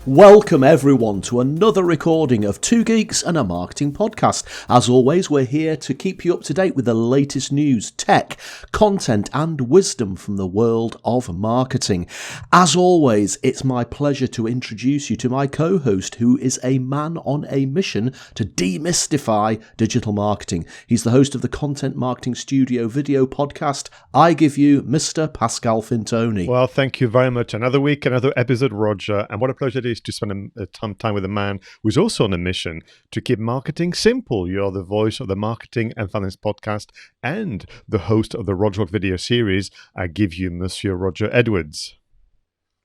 Welcome everyone to another recording of Two Geeks and a Marketing Podcast. As always, we're here to keep you up to date with the latest news, tech, content and wisdom from the world of marketing. As always, it's my pleasure to introduce you to my co-host, who is a man on a mission to demystify digital marketing. He's the host of the Content Marketing Studio video podcast. I give you Mr. Pascal Fintoni. Well, thank you very much. Another week, another episode, Roger. And what a pleasure it is to spend time with a man who's also on a mission to keep marketing simple. You're the voice of the Marketing and Finance podcast and the host of the Roger video series. I give you Monsieur Roger Edwards.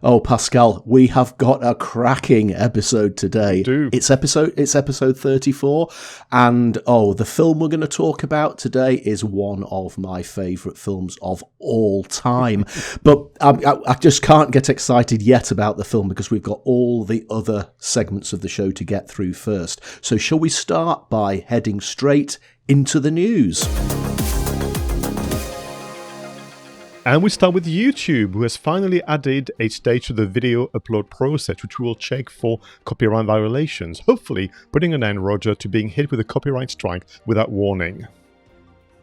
Oh, Pascal, we have got a cracking episode today. It's episode 34, and the film we're going to talk about today is one of my favourite films of all time. But I just can't get excited yet about the film because we've got all the other segments of the show to get through first. So shall we start by heading straight into the news? And we start with YouTube, who has finally added a stage to the video upload process, which we will check for copyright violations, hopefully putting an end, Roger, to being hit with a copyright strike without warning.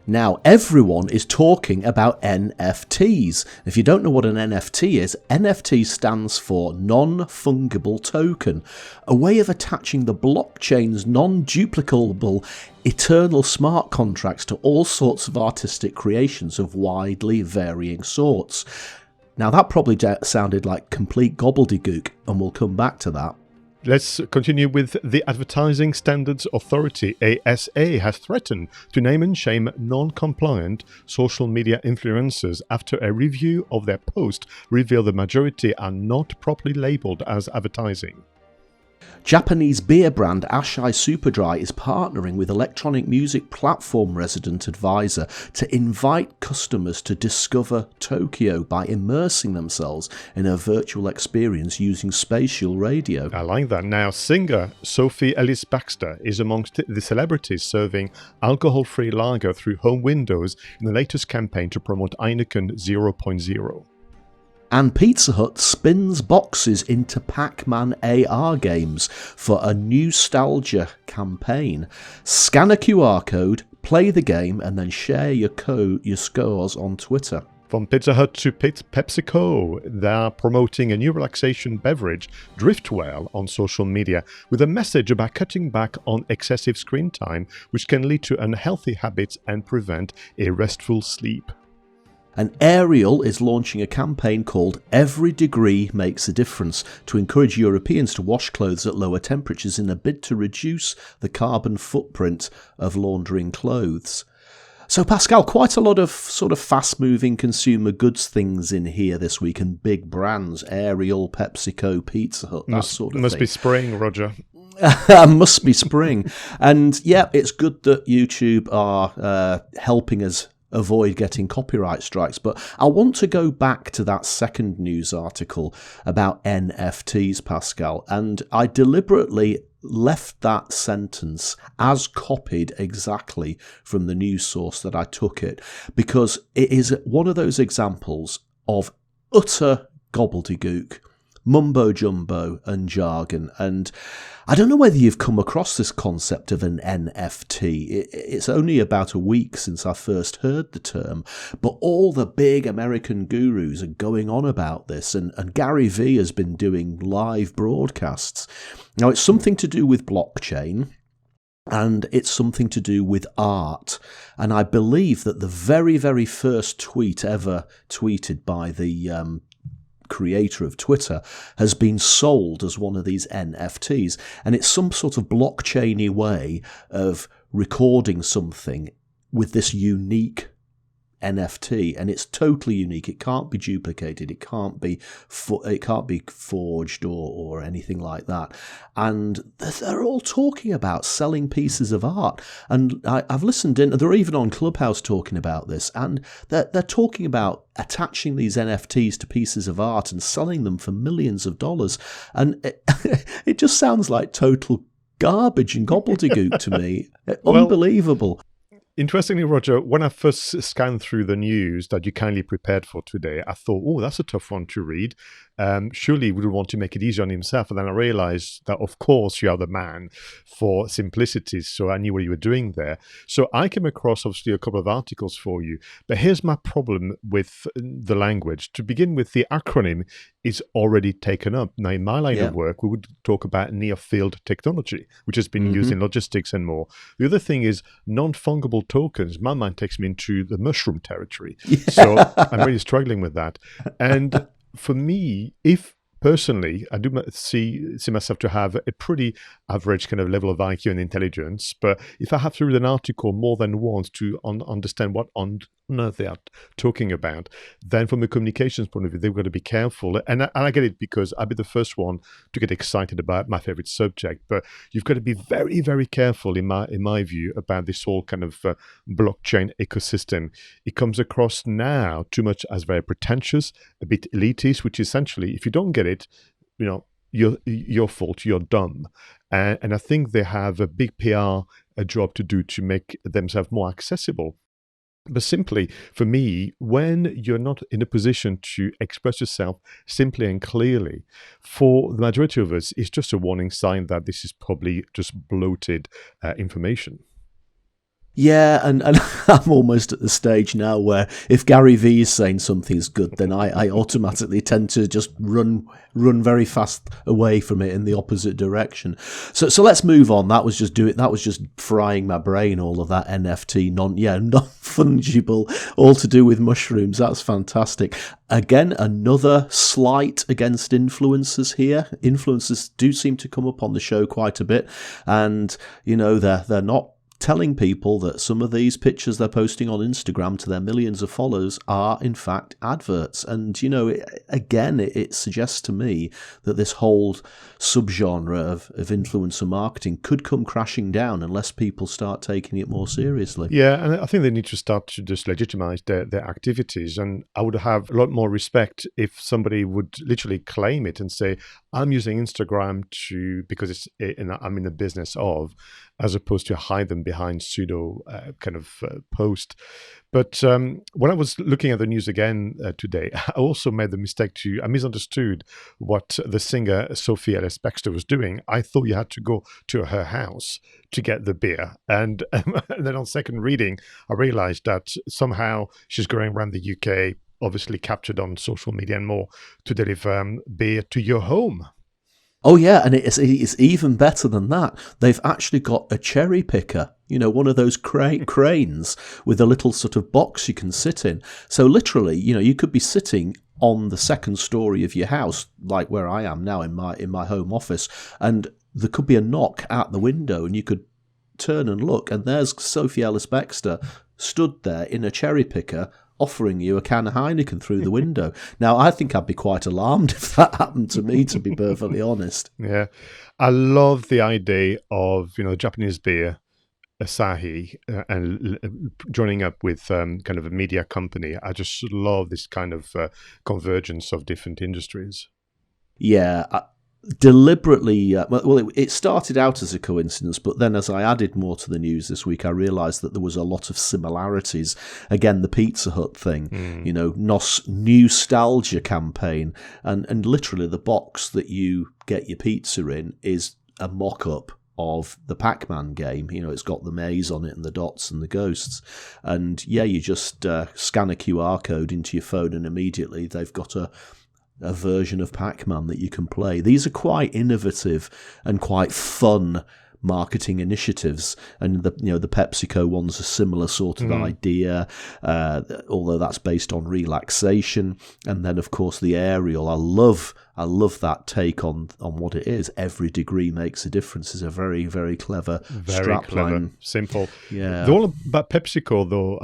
Now, everyone is talking about NFTs. If you don't know what an NFT is, NFT stands for non-fungible token, a way of attaching the blockchain's non-duplicable eternal smart contracts to all sorts of artistic creations of widely varying sorts. Now, that probably sounded like complete gobbledygook, and we'll come back to that. Let's continue with the Advertising Standards Authority, ASA, has threatened to name and shame non-compliant social media influencers after a review of their post revealed the majority are not properly labelled as advertising. Japanese beer brand 𝗧𝗵𝗄𝗏 𝗔𝗽𝗃 is partnering with electronic music platform Resident Advisor to invite customers to discover Tokyo by immersing themselves in a virtual experience using spatial radio. I like that. Now, singer Sophie Ellis-Bextor is amongst the celebrities serving alcohol-free lager through home windows in the latest campaign to promote Heineken 0.0. And Pizza Hut spins boxes into Pac-Man AR games for a nostalgia campaign. Scan a QR code, play the game, and then share your scores on Twitter. From Pizza Hut to PepsiCo, they are promoting a new relaxation beverage, Driftwell, on social media with a message about cutting back on excessive screen time, which can lead to unhealthy habits and prevent a restful sleep. And Ariel is launching a campaign called Every Degree Makes a Difference to encourage Europeans to wash clothes at lower temperatures in a bid to reduce the carbon footprint of laundering clothes. So Pascal, quite a lot of sort of fast-moving consumer goods things in here this week, and big brands, Ariel, PepsiCo, Pizza Hut, that sort of thing. Must be spring, Roger. Must be spring. And yeah, it's good that YouTube are helping us avoid getting copyright strikes. But I want to go back to that second news article about NFTs, Pascal, and I deliberately left that sentence as copied exactly from the news source that I took it, because it is one of those examples of utter gobbledygook, mumbo jumbo and jargon. And I don't know whether you've come across this concept of an NFT. It's only about a week since I first heard the term, but all the big American gurus are going on about this, and Gary Vee has been doing live broadcasts. Now, it's something to do with blockchain, and it's something to do with art. And I believe that the very, very first tweet ever tweeted by the creator of Twitter has been sold as one of these NFTs, and it's some sort of blockchainy way of recording something with this unique NFT, and it's totally unique. It can't be duplicated. It can't be forged or anything like that. And they're all talking about selling pieces of art. And I've listened in. They're even on Clubhouse talking about this, and they're talking about attaching these NFTs to pieces of art and selling them for millions of dollars. And it just sounds like total garbage and gobbledygook to me. Unbelievable. Interestingly, Roger, when I first scanned through the news that you kindly prepared for today, I thought, oh, that's a tough one to read. Surely he would want to make it easier on himself. And then I realized that, of course, you are the man for simplicity. So I knew what you were doing there. So I came across, obviously, a couple of articles for you. But here's my problem with the language. To begin with, the acronym is already taken up. Now, in my line of work, we would talk about near-field technology, which has been used in logistics and more. The other thing is non-fungible tokens. My mind takes me into the mushroom territory. So I'm really struggling with that. And for me, if personally, I do see myself to have a pretty average kind of level of IQ and intelligence, but if I have to read an article more than once to understand what on earth they are talking about, then from a communications point of view, they've got to be careful. And I get it, because I'll be the first one to get excited about my favorite subject, but you've got to be very, very careful, in my view, about this whole kind of blockchain ecosystem. It comes across now too much as very pretentious, a bit elitist, which essentially, if you don't get it, your fault, you're dumb. And I think they have a big PR job to do to make themselves more accessible. But simply, for me, when you're not in a position to express yourself simply and clearly, for the majority of us, it's just a warning sign that this is probably just bloated information. Yeah, and I'm almost at the stage now where if Gary Vee is saying something's good, then I automatically tend to just run very fast away from it in the opposite direction. So let's move on. That was just frying my brain, all of that NFT, non-fungible, all to do with mushrooms. That's fantastic. Again, another slight against influencers here. Influencers do seem to come up on the show quite a bit, and they're not telling people that some of these pictures they're posting on Instagram to their millions of followers are in fact adverts. And it suggests to me that this whole subgenre of influencer marketing could come crashing down unless people start taking it more seriously. Yeah, and I think they need to start to just legitimize their activities. And I would have a lot more respect if somebody would literally claim it and say, I'm using Instagram because I'm in the business of, as opposed to hide them behind pseudo post. But when I was looking at the news again today, I also made the mistake I misunderstood what the singer 𝗖𝗵𝗲 𝗪𝗃 was doing. I thought you had to go to her house to get the beer. And then on second reading, I realized that somehow she's going around the UK, obviously captured on social media and more, to deliver beer to your home. Oh yeah, and it's even better than that. They've actually got a cherry picker, one of those cranes with a little sort of box you can sit in. So literally, you could be sitting on the second story of your house, like where I am now in my home office, and there could be a knock at the window, and you could turn and look, and there's 𝗖𝗵𝗲 𝗪𝗃 stood there in a cherry picker, offering you a can of Heineken through the window. Now, I think I'd be quite alarmed if that happened to me, to be perfectly honest. Yeah. I love the idea of, Japanese beer, Asahi, and joining up with kind of a media company. I just love this kind of convergence of different industries. Yeah, deliberately, it started out as a coincidence, but then as I added more to the news this week, I realised that there was a lot of similarities. Again, the Pizza Hut thing, 𝗧𝗵𝗲 campaign, and literally the box that you get your pizza in is a mock-up of the Pac-Man game. It's got the maze on it and the dots and the ghosts. And yeah, you just scan a QR code into your phone and immediately they've got a version of Pac-Man that you can play. These are quite innovative and quite fun marketing initiatives, and the PepsiCo one's a similar sort of idea, although that's based on relaxation. And then of course the aerial, I love that take on what it is. Every degree makes a difference is a very, very clever strapline. Simple. Yeah. The all about PepsiCo though,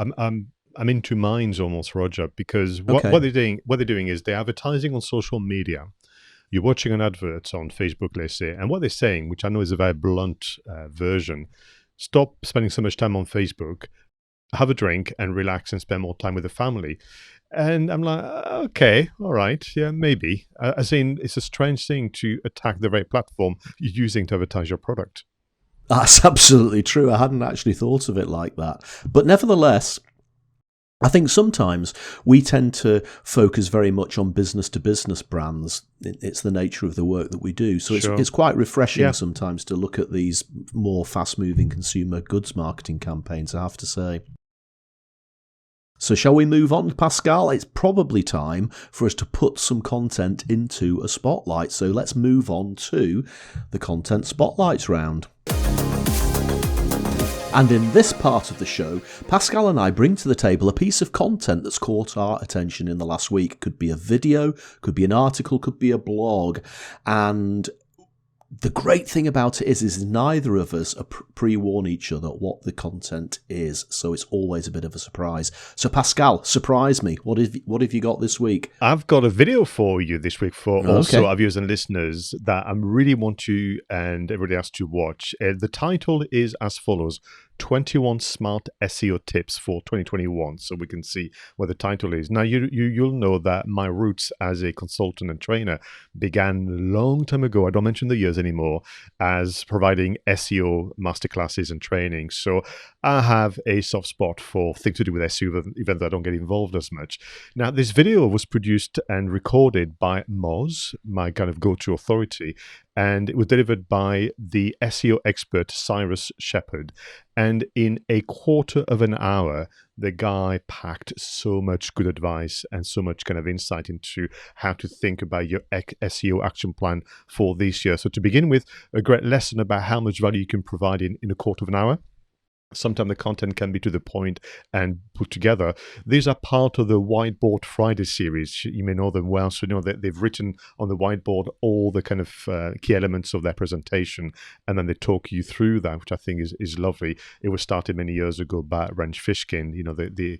I'm in two minds almost, Roger, because what they're doing is they're advertising on social media. You're watching an advert on Facebook, let's say, and what they're saying, which I know is a very blunt version, stop spending so much time on Facebook, have a drink and relax and spend more time with the family. And I'm like, okay, all right, yeah, maybe. As in, it's a strange thing to attack the very platform you're using to advertise your product. That's absolutely true. I hadn't actually thought of it like that. But nevertheless, I think sometimes we tend to focus very much on business-to-business brands. It's the nature of the work that we do. So it's quite refreshing sometimes to look at these more fast-moving consumer goods marketing campaigns, I have to say. So shall we move on, Pascal? It's probably time for us to put some content into a spotlight. So let's move on to the Content Spotlights round. And in this part of the show, Pascal and I bring to the table a piece of content that's caught our attention in the last week. Could be a video, could be an article, could be a blog. And the great thing about it is neither of us pre-warn each other what the content is, so it's always a bit of a surprise. So Pascal, surprise me. What have you got this week? I've got a video for you this week for also our viewers and listeners that I really want you and everybody else to watch. The title is as follows: 21 Smart SEO Tips for 2021. So we can see what the title is. Now, you'll know that my roots as a consultant and trainer began a long time ago. I don't mention the years anymore, as providing SEO masterclasses and training. So I have a soft spot for things to do with SEO, even though I don't get involved as much. Now, this video was produced and recorded by Moz, my kind of go-to authority, and it was delivered by the SEO expert 𝗧𝗵𝗲 𝗧𝗶𝗄𝗵. And in a quarter of an hour, the guy packed so much good advice and so much kind of insight into how to think about your SEO action plan for this year. So to begin with, a great lesson about how much value you can provide in a quarter of an hour. Sometimes the content can be to the point and put together. These are part of the Whiteboard Friday series. You may know them well, so you know that they've written on the whiteboard all the kind of key elements of their presentation, and then they talk you through that, which I think is lovely. It was started many years ago by Rand Fishkin, you know, the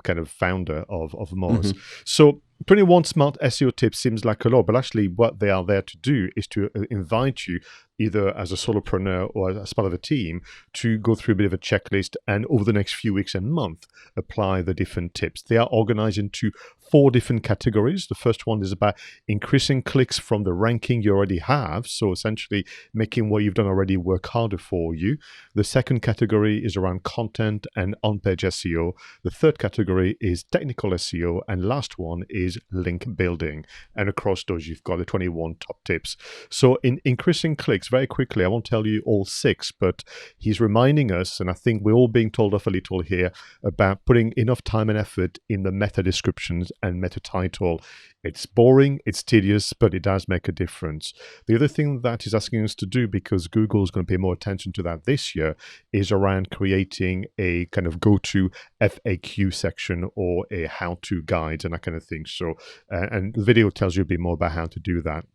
kind of founder of Moz. Mm-hmm. So 21 smart SEO tips seems like a lot, but actually what they are there to do is to invite you, either as a solopreneur or as part of a team, to go through a bit of a checklist and over the next few weeks and month, apply the different tips. They are organized into 4 different categories. The first one is about increasing clicks from the ranking you already have. So essentially making what you've done already work harder for you. The second category is around content and on-page SEO. The third category is technical SEO. And last one is link building. And across those, you've got the 21 top tips. So in increasing clicks, very quickly, I won't tell you all 6, but he's reminding us, and I think we're all being told off a little here, about putting enough time and effort in the meta descriptions and meta title. It's boring, it's tedious, but it does make a difference. The other thing that he's asking us to do, because Google is going to pay more attention to that this year, is around creating a kind of go-to FAQ section or a how-to guide and that kind of thing. So, and the video tells you a bit more about how to do that.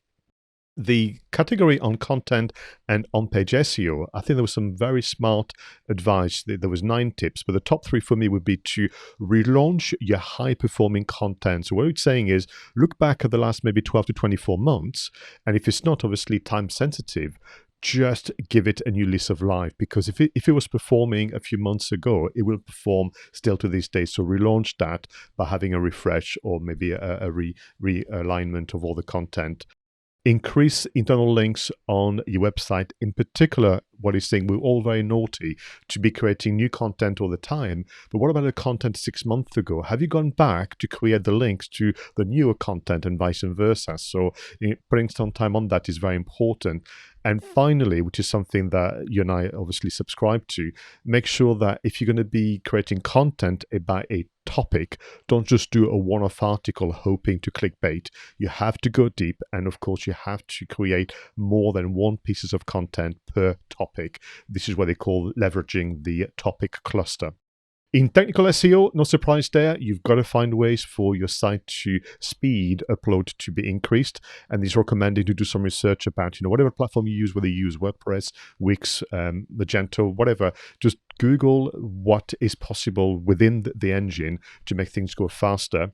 The category on content and on-page SEO, I think there was some very smart advice. There was 9 tips, but the top 3 for me would be to relaunch your high-performing content. So what it's saying is, look back at the last maybe 12 to 24 months, and if it's not obviously time-sensitive, just give it a new lease of life, because if it was performing a few months ago, it will perform still to this day. So relaunch that by having a refresh or maybe a realignment of all the content. Increase internal links on your website. In particular, what he's saying, we're all very naughty to be creating new content all the time. But what about the content 6 months ago? Have you gone back to create the links to the newer content and vice versa? So putting some time on that is very important. And finally, which is something that you and I obviously subscribe to, make sure that if you're going to be creating content about a topic, don't just do a one-off article hoping to clickbait. You have to go deep, and of course you have to create more than one pieces of content per topic. This is what they call leveraging the topic cluster. In technical SEO, no surprise there, you've got to find ways for your site to speed upload to be increased. And he's recommending to do some research about, whatever platform you use, whether you use WordPress, Wix, Magento, whatever, just Google what is possible within the engine to make things go faster.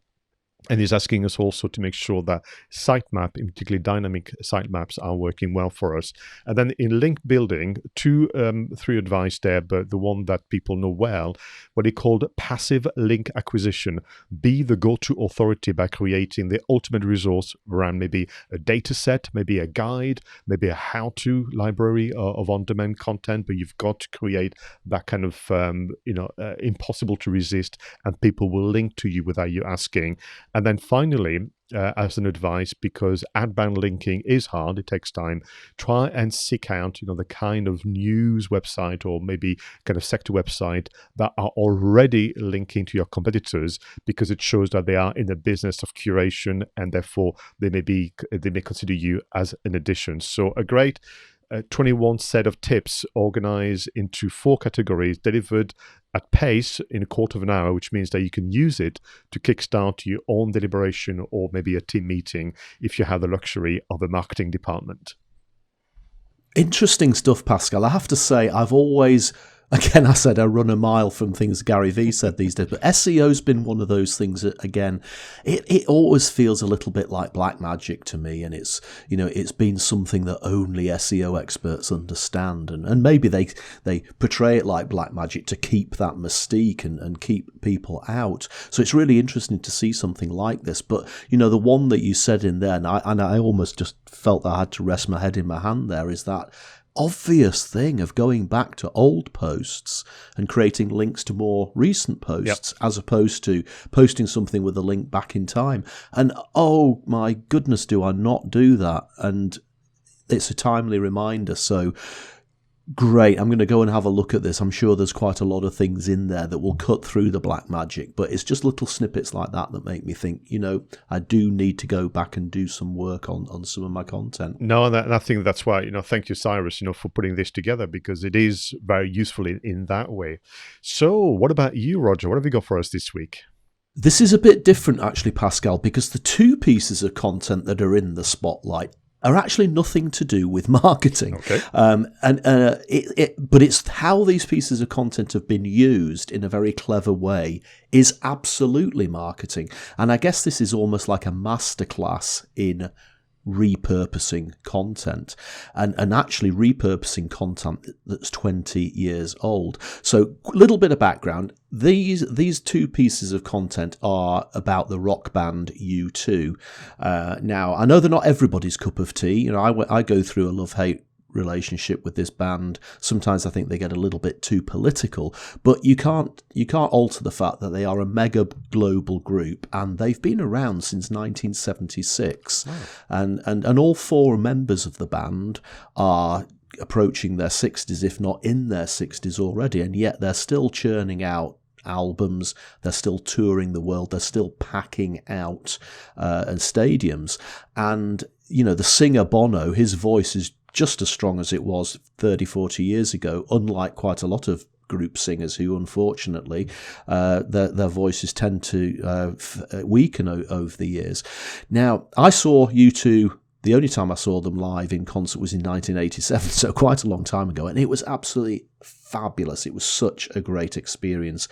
And he's asking us also to make sure that sitemap, in particularly dynamic sitemaps, are working well for us. And then in link building, three advice there, but the one that people know well, what he called passive link acquisition. Be the go-to authority by creating the ultimate resource around maybe a data set, maybe a guide, maybe a how-to library of on-demand content, but you've got to create that kind of, impossible to resist, and people will link to you without you asking. And then finally, as an advice, because outbound linking is hard, it takes time, try and seek out, the kind of news website or maybe kind of sector website that are already linking to your competitors, because it shows that they are in the business of curation, and therefore they may consider you as an addition. So a great 21 set of tips organized into 4 categories, delivered at pace in a quarter of an hour, which means that you can use it to kickstart your own deliberation or maybe a team meeting if you have the luxury of a marketing department. Interesting stuff, Pascal. I have to say, I've always... Again, I said I run a mile from things Gary Vee said these days, but SEO's been one of those things that, again, it always feels a little bit like black magic to me, and it's been something that only SEO experts understand, and maybe they portray it like black magic to keep that mystique and keep people out. So it's really interesting to see something like this. But the one that you said in there, and I almost just felt that I had to rest my head in my hand there, is that obvious thing of going back to old posts and creating links to more recent posts, as opposed to posting something with a link back in time. And oh my goodness, do I not do that? And it's a timely reminder. So great. I'm going to go and have a look at this. I'm sure there's quite a lot of things in there that will cut through the black magic, but it's just little snippets like that that make me think, I do need to go back and do some work on some of my content. No, and I think that's why, thank you, Cyrus, for putting this together, because it is very useful in that way. So what about you, Roger? What have you got for us this week? This is a bit different, actually, Pascal, because the 2 pieces of content that are in the spotlight are actually nothing to do with marketing. Okay. But it's how these pieces of content have been used in a very clever way is absolutely marketing. And I guess this is almost like a masterclass in repurposing content and actually repurposing content that's 20 years old. So a little bit of background. These 2 pieces of content are about the rock band U2. Now, I know they're not everybody's cup of tea. I go through a love-hate relationship with this band. Sometimes I think they get a little bit too political, but you can't alter the fact that they are a mega global group, and they've been around since 1976. And all 4 members of the band are approaching their 60s, if not in their 60s already, and yet they're still churning out albums, they're still touring the world, they're still packing out stadiums. And the singer Bono, his voice is just as strong as it was 30, 40 years ago, unlike quite a lot of group singers who, unfortunately, their voices tend to weaken over the years. Now, I saw U2, the only time I saw them live in concert was in 1987, so quite a long time ago, and it was absolutely fabulous. It was such a great experience,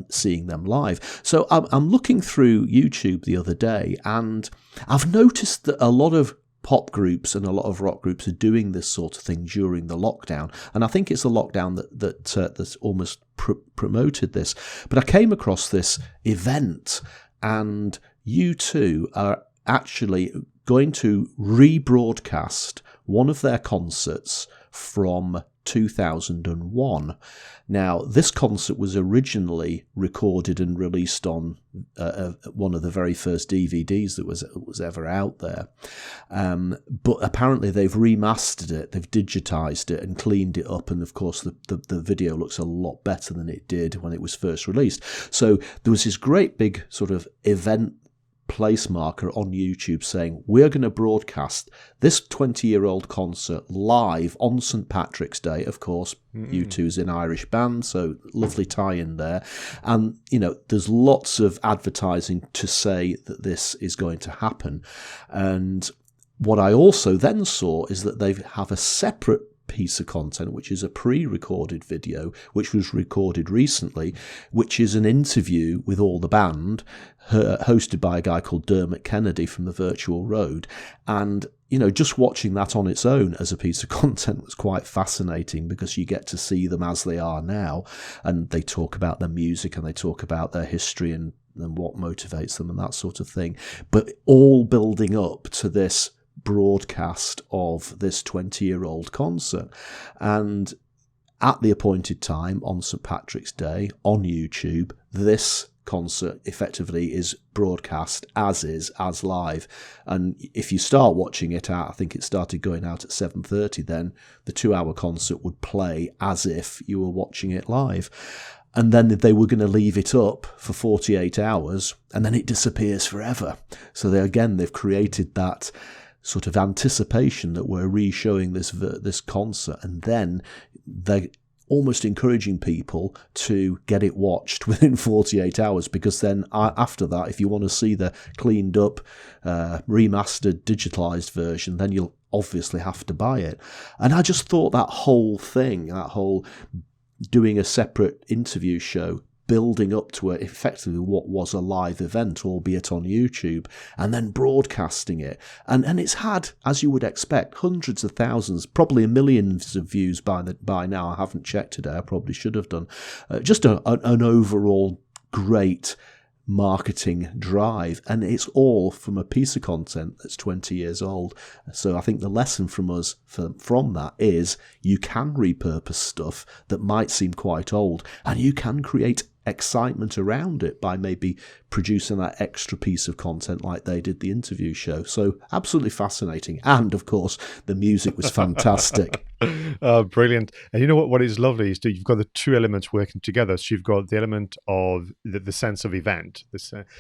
seeing them live. So I'm looking through YouTube the other day, and I've noticed that a lot of pop groups and a lot of rock groups are doing this sort of thing during the lockdown, and I think it's the lockdown that's almost promoted this. But I came across this event, and U2 are actually going to rebroadcast one of their concerts from 2001. Now, this concert was originally recorded and released on one of the very first DVDs that was ever out there. But apparently they've remastered it, they've digitized it and cleaned it up. And of course, the video looks a lot better than it did when it was first released. So there was this great big sort of event place marker on YouTube saying, we're going to broadcast this 20-year-old concert live on St. Patrick's Day. Of course, U2's an Irish band, so lovely tie-in there. And, there's lots of advertising to say that this is going to happen. And what I also then saw is that they have a separate piece of content, which is a pre-recorded video, which was recorded recently, which is an interview with all the band, hosted by a guy called Dermot Kennedy from the Virtual Road. And, you know, just watching that on its own as a piece of content was quite fascinating, because you get to see them as they are now, and they talk about their music and they talk about their history and what motivates them and that sort of thing, but all building up to this broadcast of this 20-year-old concert. And at the appointed time on St. Patrick's Day on YouTube, this concert effectively is broadcast as live. And if you start watching it out, I think it started going out at 7:30, then the 2-hour concert would play as if you were watching it live. And then they were going to leave it up for 48 hours, and then it disappears forever. So they've created that sort of anticipation that we're re-showing this concert, and then they're almost encouraging people to get it watched within 48 hours, because then after that, if you want to see the cleaned up, remastered, digitalized version, then you'll obviously have to buy it. And I just thought that whole thing, that whole doing a separate interview show, building up to effectively what was a live event, albeit on YouTube, and then broadcasting it. And it's had, as you would expect, hundreds of thousands, probably millions of views by now. I haven't checked today. I probably should have done. Just an overall great marketing drive, and it's all from a piece of content that's 20 years old. So I think the lesson from us from that is you can repurpose stuff that might seem quite old, and you can create excitement around it by maybe producing that extra piece of content like they did the interview show. So absolutely fascinating. And of course, the music was fantastic. Brilliant. And you know what is lovely is that you've got the two elements working together. So you've got the element of the sense of event,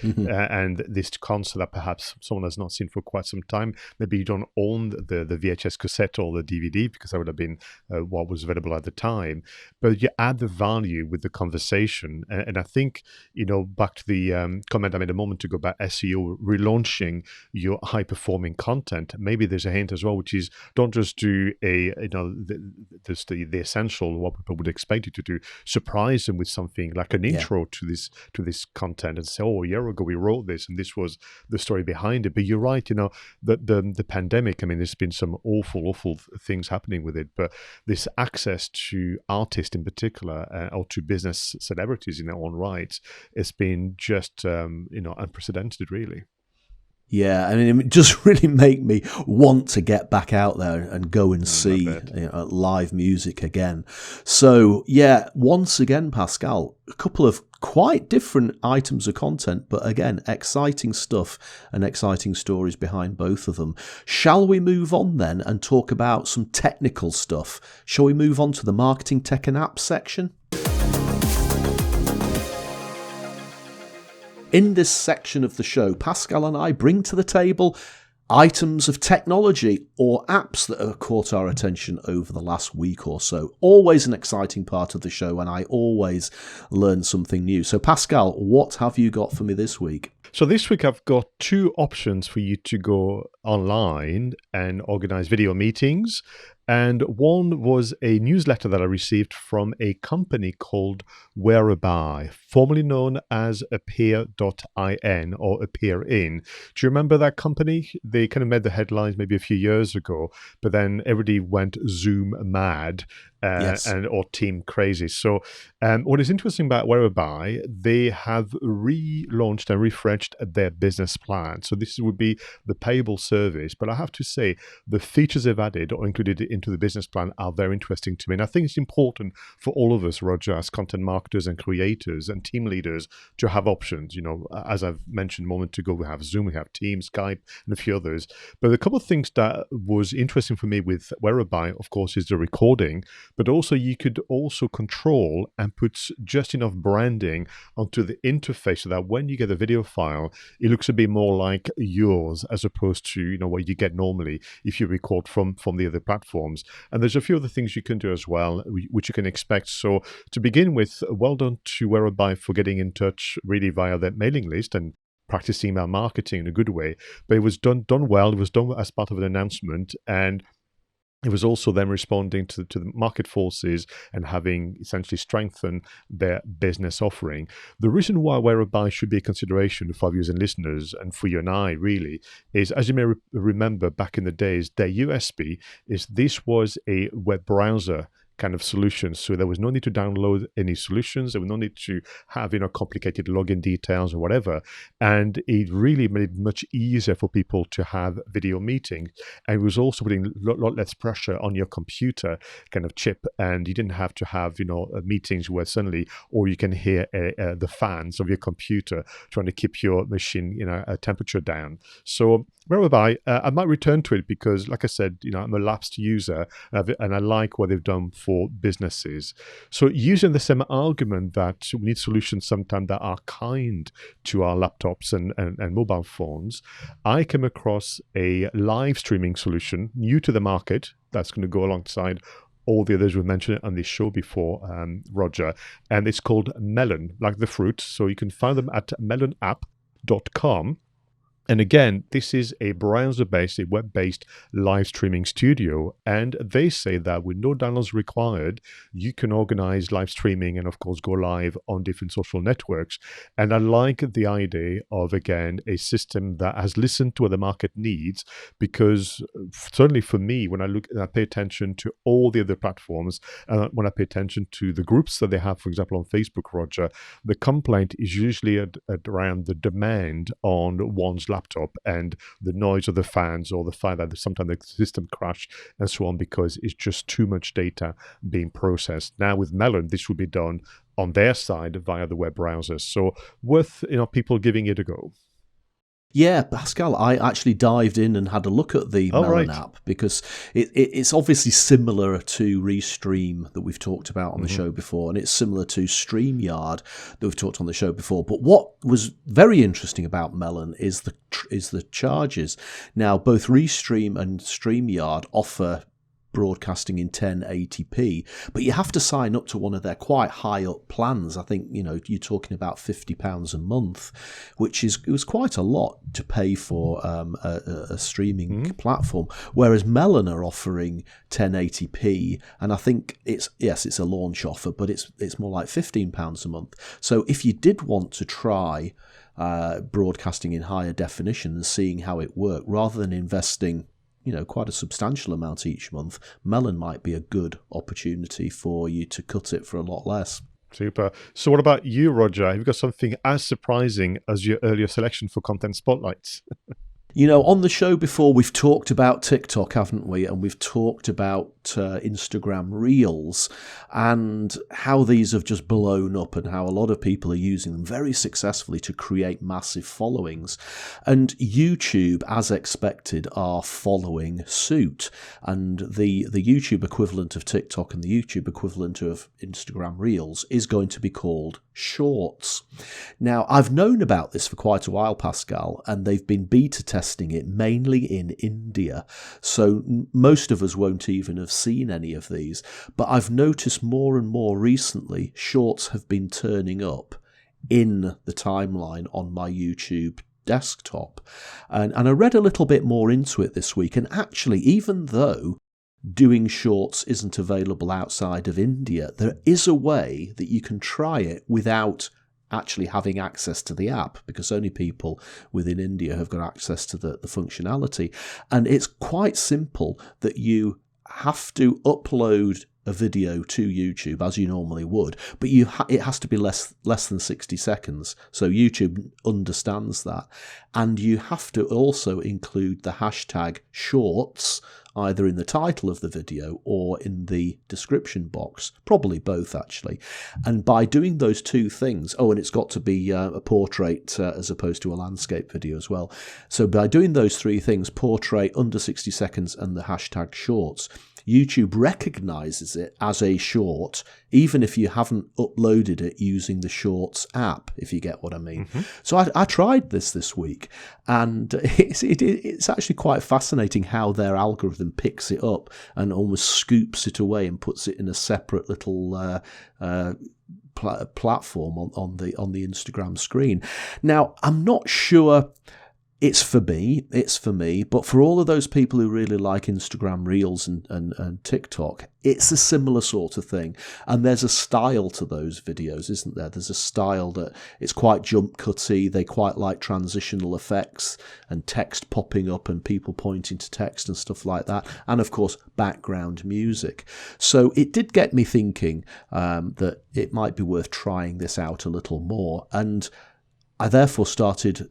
and this concert that perhaps someone has not seen for quite some time. Maybe you don't own the VHS cassette or the DVD, because that would have been what was available at the time. But you add the value with the conversation. And I think, you know, back to the comment I made a moment ago about SEO relaunching your high-performing content, maybe there's a hint as well, which is don't just do the essential, what people would expect you to do. Surprise them with something like an intro to this content, and say, oh, a year ago we wrote this, and this was the story behind it. But you're right, you know, the pandemic, I mean, there's been some awful things happening with it, but this access to artists in particular, or to business celebrities in their own right, it's been just unprecedented, really. Yeah, I mean, it just really made me want to get back out there and go and see live music again. So, yeah, once again, Pascal, a couple of quite different items of content, but again, exciting stuff and exciting stories behind both of them. Shall we move on then and talk about some technical stuff? Shall we move on to the marketing tech and apps section? In this section of the show, Pascal and I bring to the table items of technology or apps that have caught our attention over the last week or so. Always an exciting part of the show, and I always learn something new. So Pascal, what have you got for me this week? So this week I've got two options for you to go online and organize video meetings. And one was a newsletter that I received from a company called 𝗪𝗏𝗧, formerly known as appear.in or appear.in. Do you remember that company? They kind of made the headlines maybe a few years ago, but then everybody went Zoom mad. Yes. Or team crazy. So what is interesting about 𝗪𝗏𝗧, they have relaunched and refreshed their business plan. So this would be the payable service. But I have to say, the features they've added or included into the business plan are very interesting to me. And I think it's important for all of us, Roger, as content marketers and creators and team leaders, to have options. You know, as I've mentioned a moment ago, we have Zoom, we have Teams, Skype, and a few others. But a couple of things that was interesting for me with 𝗪𝗏𝗧, of course, is the recording. But also you could also control and put just enough branding onto the interface so that when you get a video file, it looks a bit more like yours as opposed to, you know, what you get normally if you record from the other platforms. And there's a few other things you can do as well, which you can expect. So to begin with, well done to 𝗪𝗏𝗧 for getting in touch really via their mailing list and practice email marketing in a good way. But it was done well. It was done as part of an announcement, and it was also them responding to the market forces and having essentially strengthened their business offering. The reason why 𝗓𝗏𝗊 should be a consideration for our viewers and listeners, and for you and I really, is, as you may remember back in the days, their USP is this was a web browser kind of solution. So there was no need to download any solutions. There was no need to have, complicated login details or whatever. And it really made it much easier for people to have video meetings. And it was also putting a lot less pressure on your computer kind of chip. And you didn't have to have, meetings where suddenly, or you can hear the fans of your computer trying to keep your machine, temperature down. So 𝗓𝗏𝗊, I might return to it because, like I said, I'm a lapsed user and I like what they've done for businesses. So using the same argument that we need solutions sometimes that are kind to our laptops and mobile phones, I came across a live streaming solution new to the market that's going to go alongside all the others we've mentioned on this show before, Roger, and it's called Melon, like the fruit. So you can find them at melonapp.com. And again, this is a browser-based, a web-based live streaming studio. And they say that with no downloads required, you can organize live streaming and, of course, go live on different social networks. And I like the idea of, again, a system that has listened to what the market needs, because certainly for me, when I look and I pay attention to all the other platforms, when I pay attention to the groups that they have, for example, on Facebook, Roger, the complaint is usually around the demand on one's laptop and the noise of the fans, or the fact that sometimes the system crash and so on, because it's just too much data being processed. Now with Melon, this will be done on their side via the web browsers. So worth people giving it a go. Yeah, Pascal, I actually dived in and had a look at the Melon app, because it's obviously similar to Restream that we've talked about on the show before, and it's similar to StreamYard that we've talked on the show before. But what was very interesting about Melon is the charges. Now, both Restream and StreamYard offer broadcasting in 1080p, but you have to sign up to one of their quite high up plans. I think you're talking about £50 a month, which was quite a lot to pay for a streaming platform. Whereas Melon are offering 1080p, and I think it's a launch offer, but it's more like £15 a month. So if you did want to try broadcasting in higher definition and seeing how it worked, rather than investing quite a substantial amount each month, Melon might be a good opportunity for you to cut it for a lot less. Super. So what about you, Roger? Have you got something as surprising as your earlier selection for content spotlights? On the show before, we've talked about TikTok, haven't we? And we've talked about Instagram Reels and how these have just blown up and how a lot of people are using them very successfully to create massive followings. And YouTube, as expected, are following suit. And the YouTube equivalent of TikTok and the YouTube equivalent of Instagram Reels is going to be called Shorts. Now, I've known about this for quite a while, Pascal, and they've been beta testing it mainly in India. So most of us won't even have seen any of these. But I've noticed more and more recently, Shorts have been turning up in the timeline on my YouTube desktop. And I read a little bit more into it this week. And actually, even though doing Shorts isn't available outside of India, there is a way that you can try it without actually having access to the app, because only people within India have got access to the functionality. And it's quite simple, that you have to upload a video to YouTube as you normally would, but it has to be less than 60 seconds. So YouTube understands that. And you have to also include the hashtag Shorts either in the title of the video or in the description box, probably both actually. And by doing those two things, and it's got to be a portrait as opposed to a landscape video as well. So by doing those three things, portrait, under 60 seconds, and the hashtag Shorts, YouTube recognizes it as a short, even if you haven't uploaded it using the Shorts app, if you get what I mean. So I tried this week, and it's actually quite fascinating how their algorithm picks it up and almost scoops it away and puts it in a separate little platform on the Instagram screen. Now, I'm not sure It's for me, but for all of those people who really like Instagram Reels and TikTok, it's a similar sort of thing. And there's a style to those videos, isn't there? There's a style that it's quite jump cutty. They quite like transitional effects and text popping up and people pointing to text and stuff like that. And of course, background music. So it did get me thinking that it might be worth trying this out a little more. And I therefore started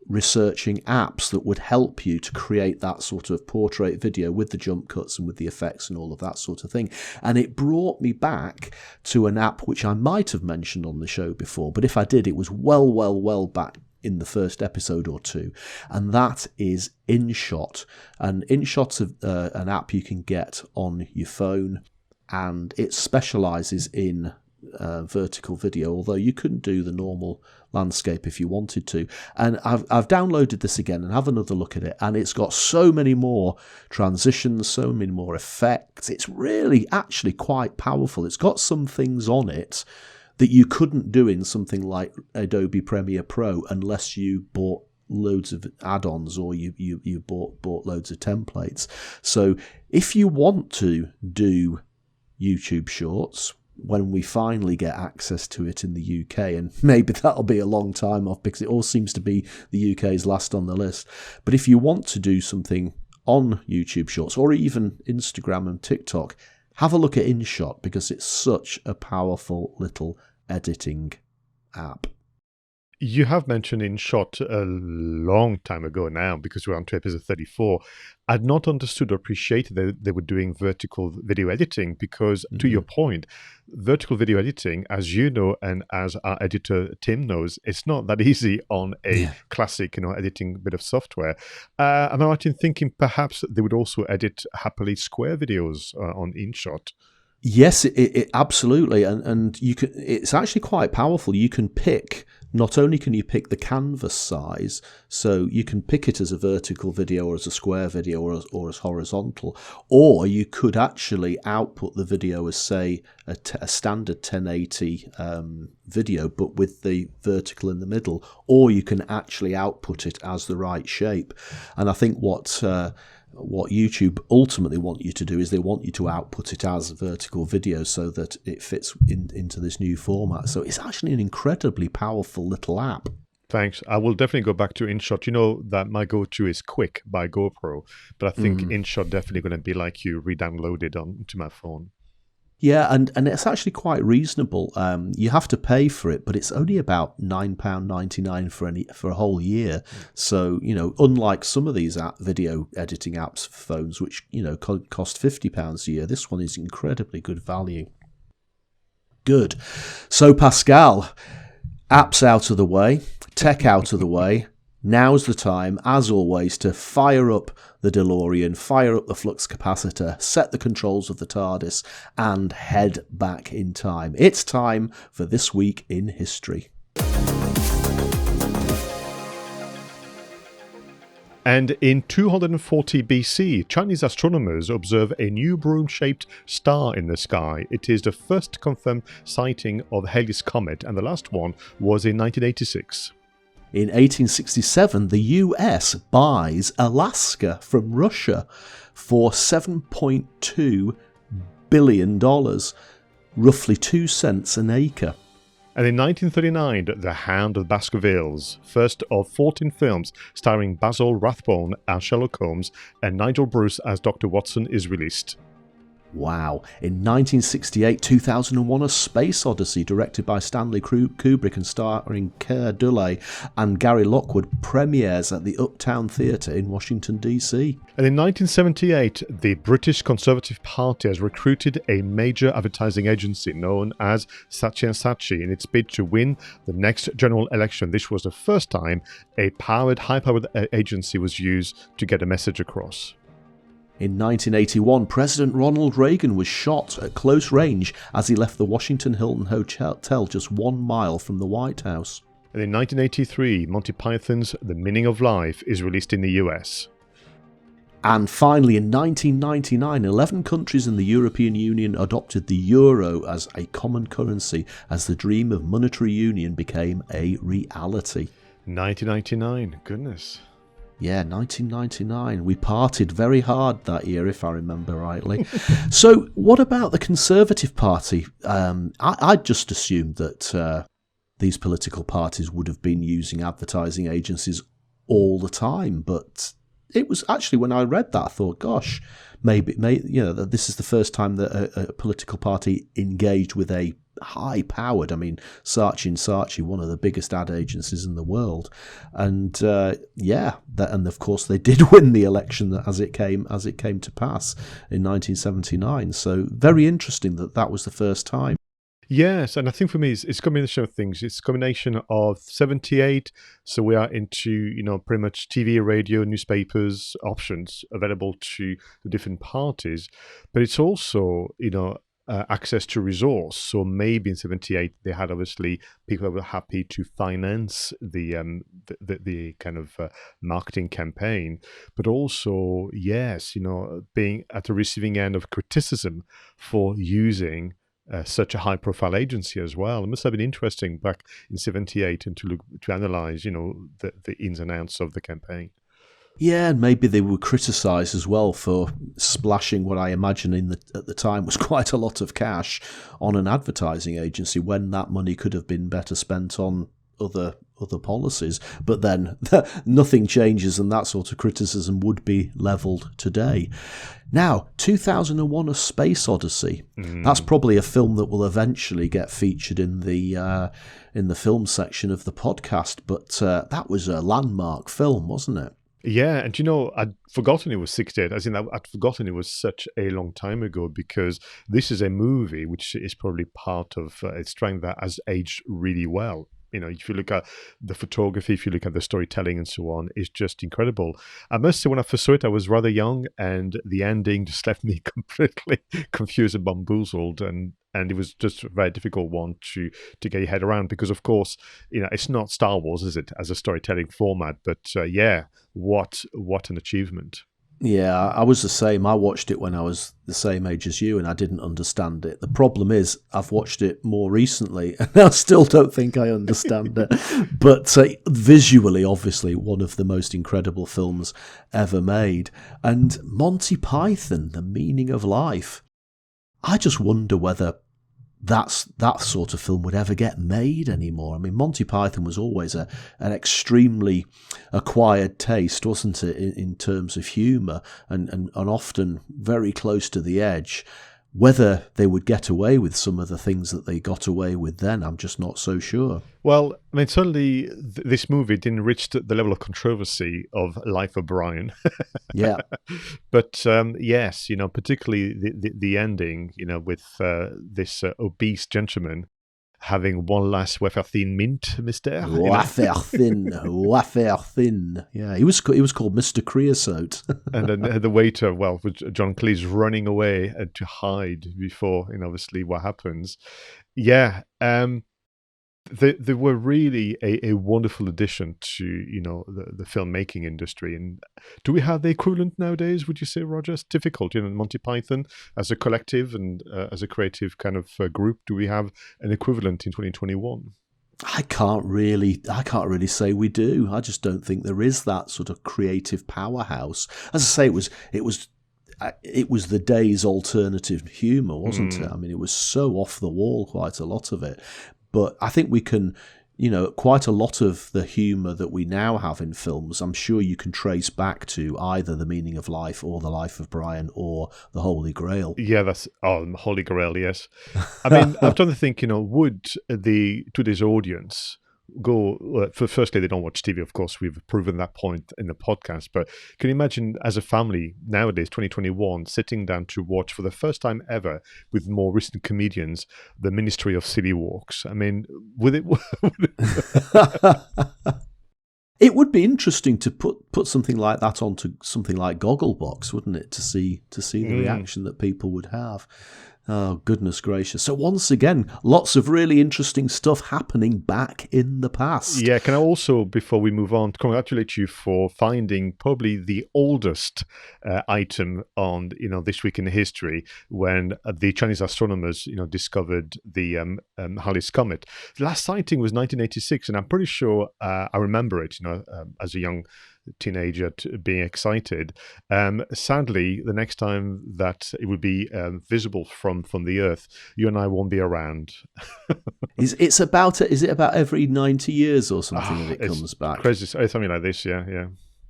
researching apps that would help you to create that sort of portrait video with the jump cuts and with the effects and all of that sort of thing. And it brought me back to an app which I might have mentioned on the show before, but if I did, it was well back in the first episode or two, and that is InShot. And InShot's an app you can get on your phone, and it specialises in vertical video, although you couldn't do the normal landscape if you wanted to. And I've downloaded this again and have another look at it, and it's got so many more transitions, so many more effects. It's really actually quite powerful. It's got some things on it that you couldn't do in something like Adobe Premiere Pro unless you bought loads of add-ons or you bought loads of templates. So if you want to do YouTube Shorts, when we finally get access to it in the UK, and maybe that'll be a long time off because it all seems to be the UK's last on the list. But if you want to do something on YouTube Shorts or even Instagram and TikTok, have a look at InShot because it's such a powerful little editing app. You have mentioned InShot a long time ago now, because we're on to episode 34. I'd not understood or appreciated that they were doing vertical video editing because, to your point, vertical video editing, as you know, and as our editor Tim knows, it's not that easy on a classic, editing bit of software. Am I right in thinking perhaps they would also edit happily square videos on InShot? Yes, it absolutely, and you can. It's actually quite powerful. You can pick. Not only can you pick the canvas size, so you can pick it as a vertical video or as a square video or as horizontal, or you could actually output the video as, say, a standard 1080 video, but with the vertical in the middle, or you can actually output it as the right shape. And I think what YouTube ultimately want you to do is they want you to output it as a vertical video so that it fits into this new format. So it's actually an incredibly powerful little app. Thanks. I will definitely go back to InShot. You know that my go-to is Quick by GoPro, but I think InShot definitely going to be like you, re-download it onto my phone. Yeah, and it's actually quite reasonable. You have to pay for it, but it's only about £9.99 for a whole year. So, unlike some of these video editing apps for phones, which, cost £50 a year, this one is incredibly good value. Good. So, Pascal, apps out of the way, tech out of the way. Now's the time, as always, to fire up the DeLorean, fire up the flux capacitor, set the controls of the TARDIS, and head back in time. It's time for This Week in History. And in 240 BC, Chinese astronomers observe a new broom-shaped star in the sky. It is the first confirmed sighting of Halley's Comet, and the last one was in 1986. In 1867, the US buys Alaska from Russia for $7.2 billion, roughly 2 cents an acre. And in 1939, The Hound of Baskervilles, first of 14 films starring Basil Rathbone as Sherlock Holmes and Nigel Bruce as Dr. Watson, is released. Wow. In 1968, 2001, A Space Odyssey, directed by Stanley Kubrick and starring Keir Dullea and Gary Lockwood, premieres at the Uptown Theatre in Washington, D.C. And in 1978, the British Conservative Party has recruited a major advertising agency known as 𝗧𝗵𝗲 in its bid to win the next general election. This was the first time a high-powered agency was used to get a message across. In 1981, President Ronald Reagan was shot at close range as he left the Washington Hilton Hotel just 1 mile from the White House. And in 1983, Monty Python's The Meaning of Life is released in the US. And finally, in 1999, 11 countries in the European Union adopted the euro as a common currency as the dream of monetary union became a reality. 1999, goodness. Yeah, 1999. We partied very hard that year, if I remember rightly. So what about the Conservative Party? I just assumed that these political parties would have been using advertising agencies all the time. But it was actually, when I read that, I thought, gosh, maybe this is the first time that a political party engaged with a high-powered, 𝗧𝗏 𝗧𝗏, one of the biggest ad agencies in the world, and and of course they did win the election as it came to pass in 1979. So very interesting that was the first time. Yes, and I think for me, it's a combination of things. It's a combination of 78, so we are into, pretty much TV, radio, newspapers, options available to the different parties. But it's also, access to resource. So maybe in 78, they had obviously people that were happy to finance the kind of marketing campaign. But also, yes, being at the receiving end of criticism for using such a high-profile agency as well. It must have been interesting back in 78 and to analyze, the ins and outs of the campaign. Yeah, and maybe they were criticised as well for splashing what I imagine at the time was quite a lot of cash on an advertising agency when that money could have been better spent on other policies. But then nothing changes, and that sort of criticism would be levelled today. Now, 2001: A Space Odyssey. That's probably a film that will eventually get featured in the film section of the podcast. But that was a landmark film, wasn't it? Yeah, and I'd forgotten it was 68. As in, I'd forgotten it was such a long time ago, because this is a movie which is probably part of its strength that has aged really well. If you look at the photography, if you look at the storytelling and so on, it's just incredible. I must say, when I first saw it, I was rather young, and the ending just left me completely confused and bamboozled, and it was just a very difficult one to get your head around, because, of course, it's not Star Wars, is it, as a storytelling format? But what an achievement. Yeah, I was the same. I watched it when I was the same age as you, and I didn't understand it. The problem is, I've watched it more recently, and I still don't think I understand it. But visually, obviously, one of the most incredible films ever made. And Monty Python, The Meaning of Life. I just wonder whether that sort of film would ever get made anymore. Monty Python was always an extremely acquired taste, wasn't it, in terms of humour, and often very close to the edge. Whether they would get away with some of the things that they got away with then, I'm just not so sure. Well, certainly this movie didn't reach the level of controversy of Life of Brian. Yeah. But yes, particularly the ending, with this obese gentleman having one last wafer thin mint, mister. Wafer thin. Yeah, he was called Mr. Creosote. And then the waiter, John Cleese running away to hide before, obviously what happens. Yeah, they were really a wonderful addition to, the filmmaking industry. And do we have the equivalent nowadays, would you say, Roger? It's difficult, Monty Python as a collective and as a creative kind of group. Do we have an equivalent in 2021? I can't really say we do. I just don't think there is that sort of creative powerhouse. As I say, it was the day's alternative humour, wasn't it? It was so off the wall, quite a lot of it. But I think we can, quite a lot of the humour that we now have in films, I'm sure you can trace back to either The Meaning of Life or The Life of Brian or The Holy Grail. Yeah, that's Holy Grail, yes. I'm trying to think, would today's audience go firstly, they don't watch TV, of course, we've proven that point in the podcast, but can you imagine as a family nowadays, 2021, sitting down to watch for the first time ever with more recent comedians The Ministry of Silly Walks? Would it It would be interesting to put something like that onto something like Gogglebox, wouldn't it, to see the reaction that people would have. Oh, goodness gracious. So once again, lots of really interesting stuff happening back in the past. Yeah, can I also, before we move on, congratulate you for finding probably the oldest item on, this week in history, when the Chinese astronomers, discovered the 𝗂𝗂𝗃 comet. The last sighting was 1986, and I'm pretty sure I remember it, as a young teenager being excited. Sadly, the next time that it would be visible from the Earth, you and I won't be around. Is it about every 90 years or something that it comes back? Crazy, something like this, yeah.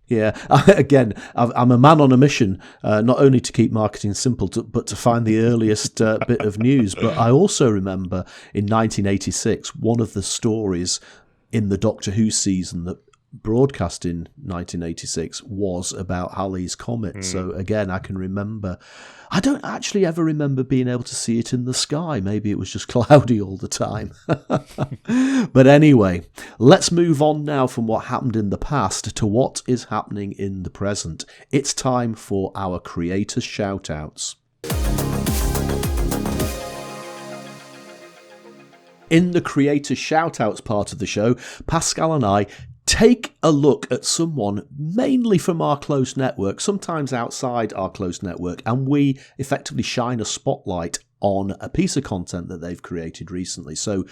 Yeah, again, I'm a man on a mission, not only to keep marketing simple, but to find the earliest bit of news. But I also remember in 1986, one of the stories in the Doctor Who season that broadcast in 1986 was about Halley's Comet. So again, I can remember. I don't actually ever remember being able to see it in the sky. Maybe it was just cloudy all the time. But anyway, let's move on now from what happened in the past to what is happening in the present. It's time for our creators' shout-outs. In the creator shout-outs part of the show, Pascal and I take a look at someone mainly from our close network, sometimes outside our close network, and we effectively shine a spotlight on a piece of content that they've created recently. So,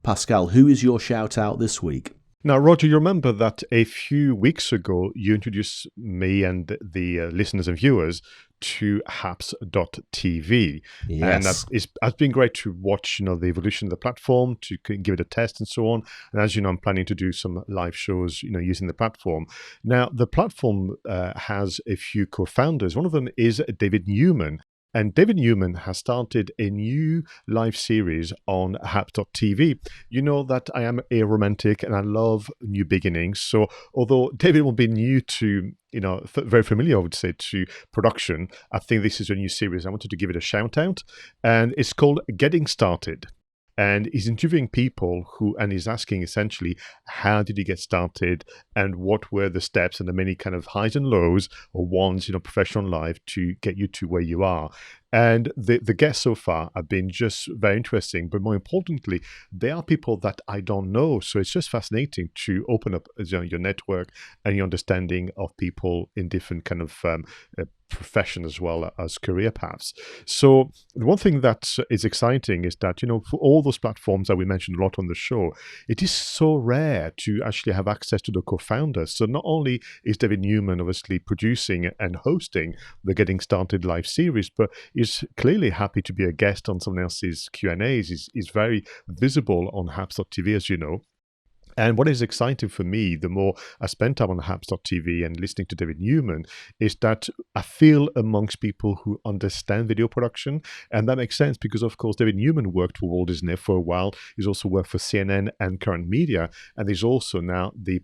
Pascal, who is your shout-out this week? Now, Roger, you remember that a few weeks ago, you introduced me and the listeners and viewers to 𝗵𝗄𝗃. Yes. And has been great to watch, the evolution of the platform, to give it a test and so on. And as you know, I'm planning to do some live shows, using the platform. Now, the platform has a few co-founders. One of them is David Newman. And David Newman has started a new live series on 𝗵𝗄𝗃. You know that I am a romantic and I love new beginnings. So although David will be new to, very familiar, I would say, to production, I think this is a new series. I wanted to give it a shout out. And it's called Getting Started. And he's interviewing people and he's asking essentially, how did you get started and what were the steps and the many kind of highs and lows or ones, professional life to get you to where you are. And the guests so far have been just very interesting, but more importantly, they are people that I don't know. So it's just fascinating to open up your network and your understanding of people in different kind of profession as well as career paths. So the one thing that is exciting is that, for all those platforms that we mentioned a lot on the show, it is so rare to actually have access to the co-founders. So not only is David Newman obviously producing and hosting the Getting Started live series, but is clearly happy to be a guest on someone else's Q&As. He's very visible on 𝗵𝗄𝗃, as you know. And what is exciting for me, the more I spend time on 𝗵𝗄𝗃 and listening to David Newman, is that I feel amongst people who understand video production. And that makes sense because, of course, David Newman worked for Walt Disney for a while. He's also worked for CNN and Current Media. And he's also now the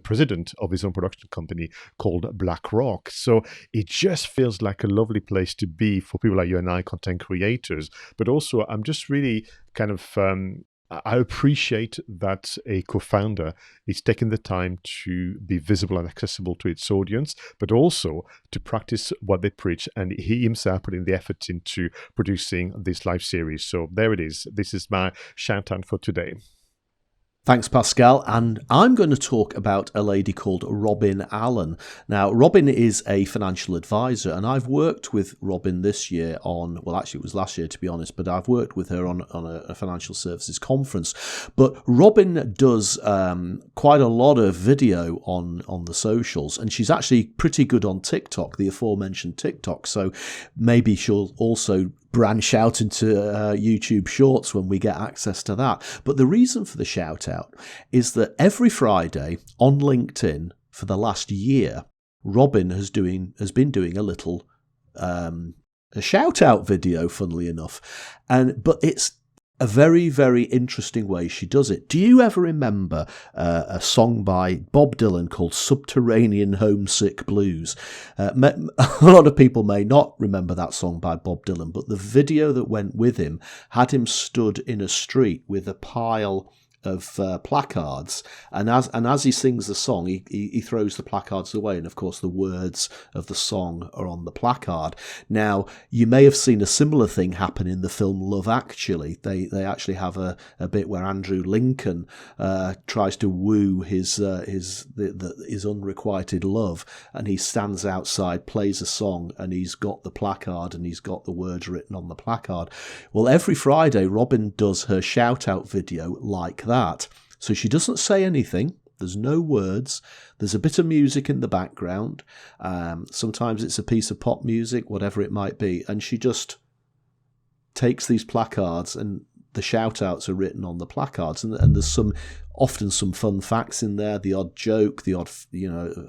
president of his own production company called BlackRock. So it just feels like a lovely place to be for people like you and I, content creators. But also, I'm just really kind of I appreciate that a co-founder is taking the time to be visible and accessible to its audience, but also to practice what they preach. And he himself putting the effort into producing this live series. So there it is. This is my shout out for today. Thanks, Pascal. And I'm going to talk about a lady called Robin Allen. Now, Robin is a financial advisor, and I've worked with Robin this year actually it was last year to be honest, but I've worked with her on a financial services conference. But Robin does quite a lot of video on the socials, and she's actually pretty good on TikTok, the aforementioned TikTok. So maybe she'll also branch out into YouTube Shorts when we get access to that. But the reason for the shout out is that every Friday on LinkedIn for the last year, Robin has been doing a little a shout out video, funnily enough, but it's a very, very interesting way she does it. Do you ever remember a song by Bob Dylan called Subterranean Homesick Blues? A lot of people may not remember that song by Bob Dylan, but the video that went with him had him stood in a street with a pile placards, and as he sings the song, he throws the placards away, and of course the words of the song are on the placard. Now, you may have seen a similar thing happen in the film Love Actually. They actually have a bit where Andrew Lincoln tries to woo his unrequited love, and he stands outside, plays a song, and he's got the placard and he's got the words written on the placard. Well, every Friday Robin does her shout out video like that. So she doesn't say anything. There's no words. There's a bit of music in the background. Sometimes it's a piece of pop music, whatever it might be. And she just takes these placards, and the shout-outs are written on the placards. And there's often some fun facts in there, the odd joke, the odd,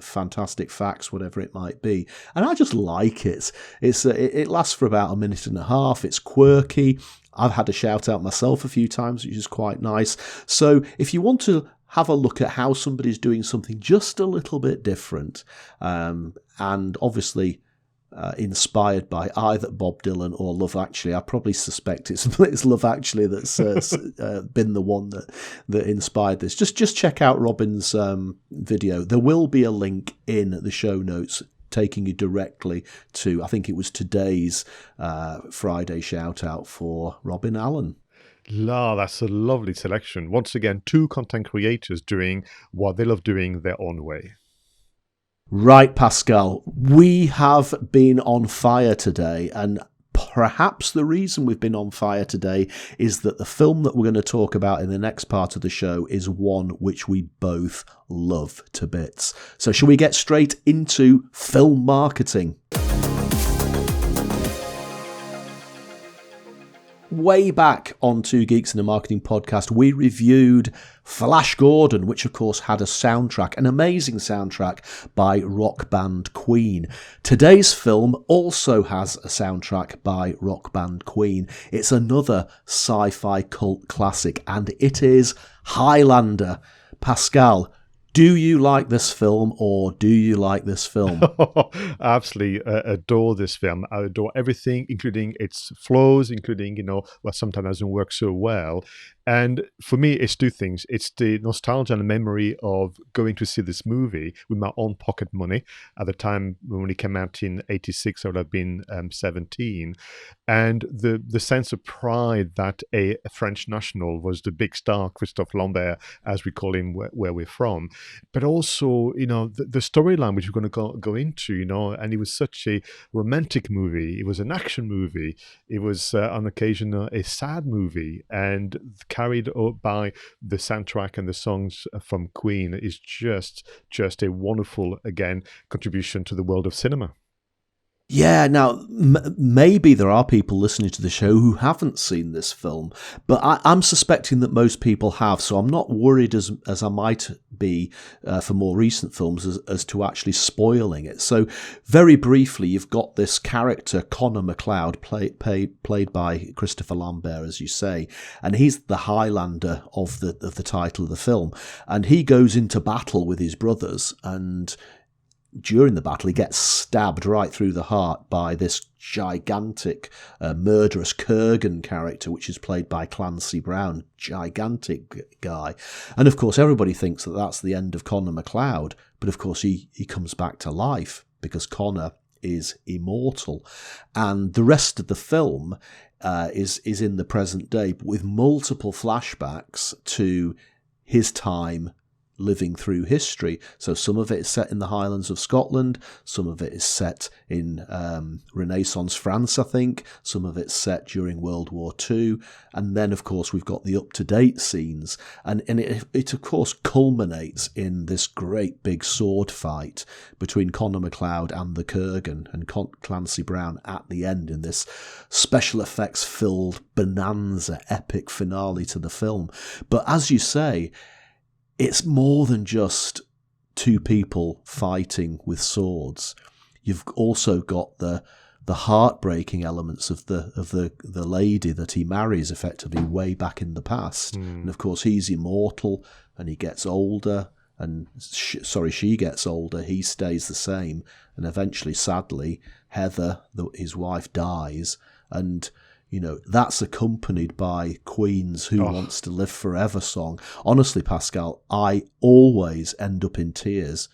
fantastic facts, whatever it might be. And I just like it. It lasts for about a minute and a half. It's quirky. I've had a shout-out myself a few times, which is quite nice. So if you want to have a look at how somebody's doing something just a little bit different, and obviously inspired by either Bob Dylan or Love Actually, I probably suspect it's Love Actually that's been the one that inspired this. Just check out Robin's video. There will be a link in the show notes taking you directly to, I think it was today's Friday shout out for Robin Allen. That's a lovely selection. Once again, two content creators doing what they love doing their own way. Right, Pascal, we have been on fire today, and perhaps the reason we've been on fire today is that the film that we're going to talk about in the next part of the show is one which we both love to bits. So shall we get straight into film marketing? Way back on Two Geeks and a Marketing podcast, we reviewed Flash Gordon, which of course had a soundtrack, an amazing soundtrack by rock band Queen. Today's film also has a soundtrack by rock band Queen. It's another sci-fi cult classic, and it is Highlander. Pascal, do you like this film, or do you like this film? I absolutely adore this film. I adore everything, including its flaws, including, what sometimes doesn't work so well. And for me, it's two things. It's the nostalgia and the memory of going to see this movie with my own pocket money. At the time when it came out in 86, I would have been 17. And the sense of pride that a French national was the big star, Christophe Lambert, as we call him where we're from. But also, the storyline which we're going to go into, and it was such a romantic movie. It was an action movie. It was, on occasion, a sad movie. And carried by the soundtrack and the songs from Queen is just a wonderful, again, contribution to the world of cinema. Yeah, now, maybe there are people listening to the show who haven't seen this film, but I'm suspecting that most people have, so I'm not worried as I might be for more recent films as to actually spoiling it. So, very briefly, you've got this character, Connor MacLeod, played by Christopher Lambert, as you say, and he's the Highlander of the title of the film, and he goes into battle with his brothers, and during the battle, he gets stabbed right through the heart by this gigantic, murderous Kurgan character, which is played by Clancy Brown. Gigantic guy. And of course, everybody thinks that that's the end of Connor MacLeod. But of course, he comes back to life because Connor is immortal. And the rest of the film is in the present day, but with multiple flashbacks to his time living through history. So some of it is set in the Highlands of Scotland, some of it is set in Renaissance France, I think, some of it's set during World War II, and then of course we've got the up-to-date scenes, and it of course culminates in this great big sword fight between Connor MacLeod and the Kurgan and Clancy Brown at the end in this special effects filled bonanza epic finale to the film. But as you say, it's more than just two people fighting with swords. You've also got the heartbreaking elements of the lady that he marries effectively way back in the past. And of course, he's immortal and he gets older. And she gets older. He stays the same. And eventually, sadly, Heather, his wife, dies. And that's accompanied by Queen's Who Wants to Live Forever song. Honestly, Pascal, I always end up in tears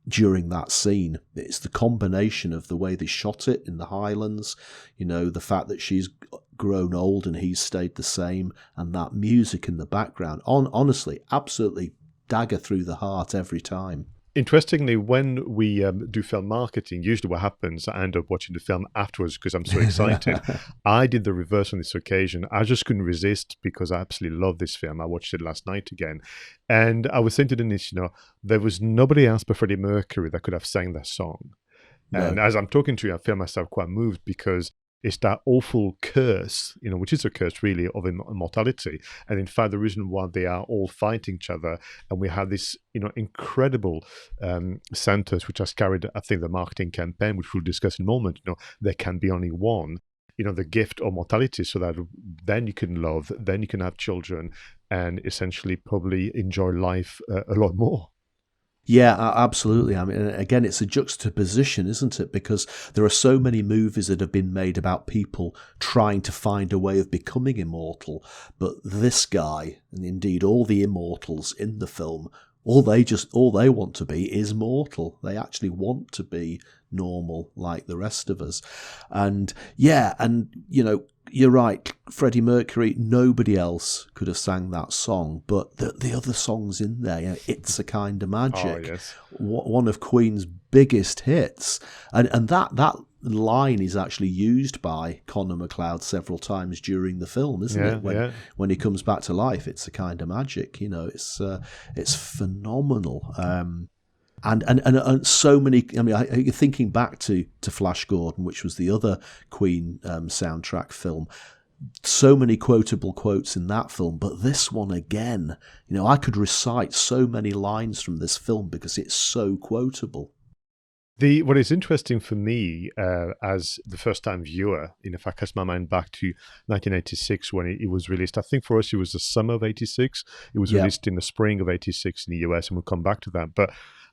during that scene. It's the combination of the way they shot it in the Highlands, the fact that she's grown old and he's stayed the same, and that music in the background. Honestly, absolutely dagger through the heart every time. Interestingly, when we do film marketing, usually what happens, I end up watching the film afterwards because I'm so excited. I did the reverse on this occasion. I just couldn't resist because I absolutely love this film. I watched it last night again. And I was saying to Denise, there was nobody else but Freddie Mercury that could have sang that song. No. And as I'm talking to you, I feel myself quite moved because it's that awful curse, which is a curse really of immortality. And in fact, the reason why they are all fighting each other, and we have this, incredible sentence which has carried, I think, the marketing campaign, which we'll discuss in a moment, there can be only one, the gift of mortality, so that then you can love, then you can have children, and essentially probably enjoy life a lot more. Yeah, absolutely. I mean, again, it's a juxtaposition, isn't it? Because there are so many movies that have been made about people trying to find a way of becoming immortal. But this guy, and indeed all the immortals in the film, all they want to be is mortal. They actually want to be normal like the rest of us. And you're right, Freddie Mercury, nobody else could have sang that song, but the other songs in there, 𝗧𝗵𝗲 𝗪𝗏, yes. One of Queen's biggest hits, and that line is actually used by Conor McLeod several times during the film, isn't it? When he comes back to life, 𝗧𝗵𝗲, it's phenomenal. And so many. I mean, thinking back to Flash Gordon, which was the other Queen soundtrack film. So many quotable quotes in that film, but this one again. I could recite so many lines from this film because it's so quotable. What is interesting for me as the first-time viewer, if I cast my mind back to 1986 when it was released, I think for us it was the summer of '86. It was released in the spring of '86 in the US, and we'll come back to that. But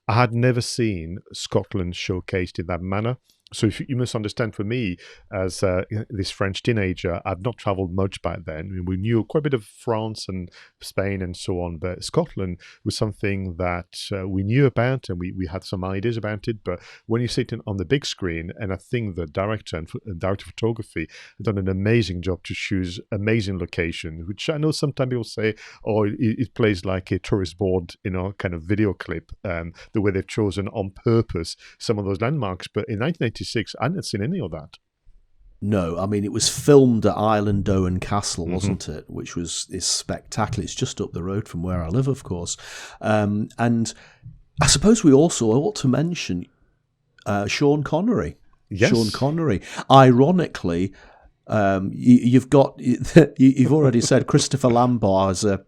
I had never seen Scotland showcased in that manner. So you must understand, for me, as this French teenager, I've not travelled much back then. I mean, we knew quite a bit of France and Spain and so on, but Scotland was something that we knew about, and we had some ideas about it. But when you sit on the big screen, and I think the director of photography have done an amazing job to choose amazing locations, which I know sometimes people say, oh, it plays like a tourist board, kind of video clip, the way they've chosen on purpose some of those landmarks. But in 1986, I hadn't seen any of that. No, I mean, it was filmed at Island Doan Castle, wasn't it? Which is spectacular. It's just up the road from where I live, of course. And I suppose we also ought to mention Sean Connery. Yes. Sean Connery. Ironically, you've already said Christopher Lambert is a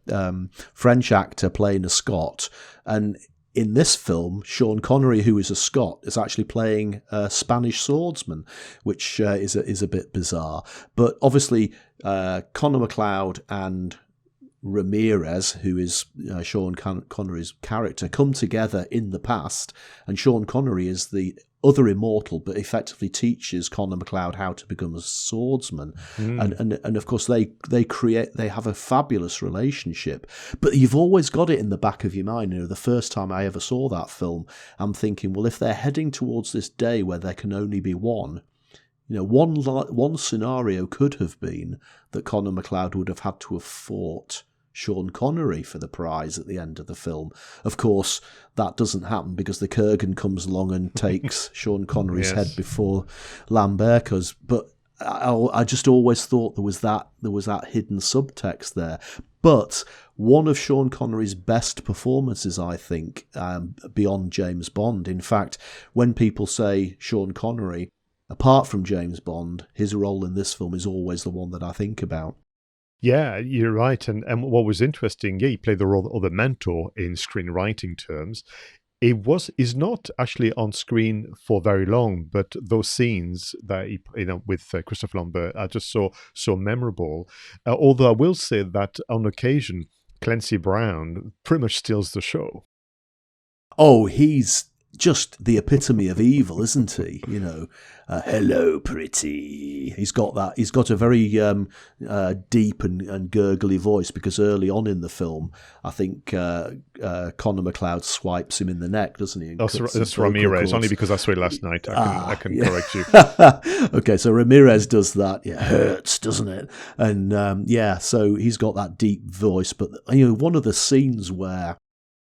French actor playing a Scot, and in this film, Sean Connery, who is a Scot, is actually playing a Spanish swordsman, which is a bit bizarre. But obviously, Conor McLeod and Ramirez, who is Sean Connery's character, come together in the past, and Sean Connery is the other immortal, but effectively teaches Conor McLeod how to become a swordsman. And of course they have a fabulous relationship. But you've always got it in the back of your mind. The first time I ever saw that film, I'm thinking, well, if they're heading towards this day where there can only be one, one scenario could have been that Conor McLeod would have had to have fought Sean Connery for the prize at the end of the film. Of course, that doesn't happen because the Kurgan comes along and takes Sean Connery's head before Lambert's. But I just always thought there was that hidden subtext there. But one of Sean Connery's best performances, I think, beyond James Bond. In fact, when people say Sean Connery, apart from James Bond, his role in this film is always the one that I think about. Yeah, you're right. And what was interesting, he played the role of the mentor in screenwriting terms. Is not actually on screen for very long, but those scenes that he, with Christopher Lambert are just so memorable. Although I will say that on occasion, Clancy Brown pretty much steals the show. Oh, he's just the epitome of evil, isn't he? You know, hello, pretty. He's got that. He's got a very deep and gurgly voice, because early on in the film, I think 𝗏𝗏𝗧𝗏𝗏𝗏 swipes him in the neck, doesn't he? That's Ramirez. Only because I saw it last night. I can correct you. Okay, so Ramirez does that. Yeah, hurts, doesn't it? And so he's got that deep voice. But you know, one of the scenes where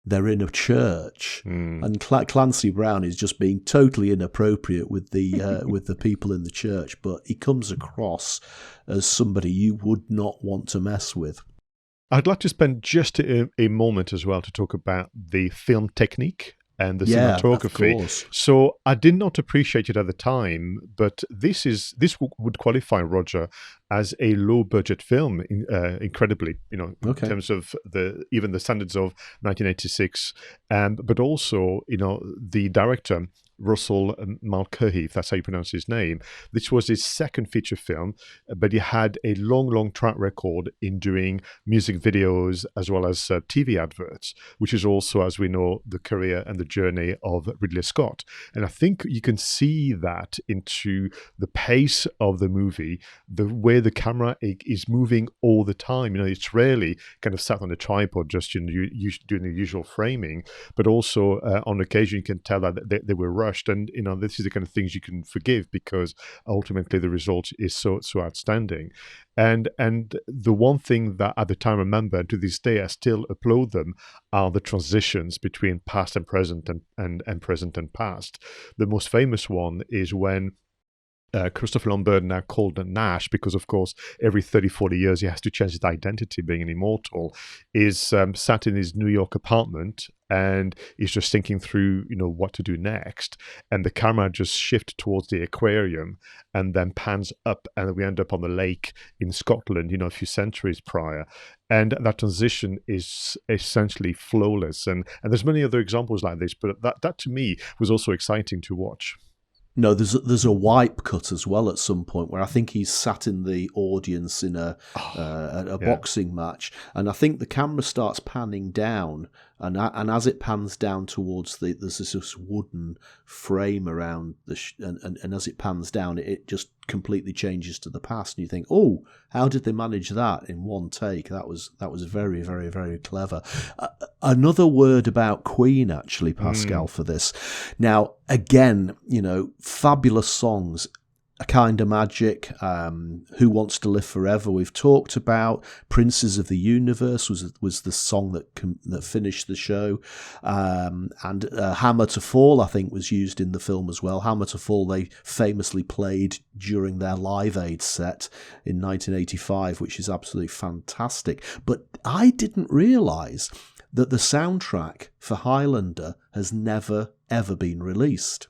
they're in a church, and Clancy Brown is just being totally inappropriate with the people in the church, but he comes across as somebody you would not want to mess with. I'd like to spend just a moment as well to talk about the film technique and the cinematography. Of course. So I did not appreciate it at the time, but this would qualify, Roger, as a low budget film, incredibly, you know, in terms of even the standards of 1986, but also, you know, the director, 𝗓𝗏𝗏, if that's how you pronounce his name. This was his second feature film, but he had a long track record in doing music videos as well as TV adverts, which is also, as we know, the career and the journey of Ridley Scott. And I think you can see that into the pace of the movie, the way the camera is moving all the time. You know, it's rarely kind of sat on a tripod just doing the usual framing, but also on occasion you can tell that they were rushed. And you know, this is the kind of things you can forgive, because ultimately the result is so present. And the one thing that at the time I remember, and to this day I still applaud them, are the transitions between past and present and present and past. The most famous one is when Christopher Lambert, now called Nash, because of course every 30-40 years he has to change his identity being an immortal, is sat in his New York apartment and he's just thinking through, you know, what to do next, and the camera just shifts towards the aquarium and then pans up, and we end up on the lake in Scotland, you know, a few centuries prior. And that transition is essentially flawless, and there's many other examples like this, but that to me was also exciting to watch. No, there's a wipe cut as well at some point where I think he's sat in the audience in a boxing match, and I think the camera starts panning down, and as it pans down towards there's this wooden frame around and as it pans down, it just completely changes to the past, and you think, oh, how did they manage that in one take? That was very, very, very clever. Another word about Queen, actually, Pascal, for this. Now, again, you know, fabulous songs. A Kind of Magic, Who Wants to Live Forever, we've talked about. Princes of the Universe was the song that finished the show. And Hammer to Fall, I think, was used in the film as well. Hammer to Fall, they famously played during their Live Aid set in 1985, which is absolutely fantastic. But I didn't realise that the soundtrack for Highlander has never, ever been released.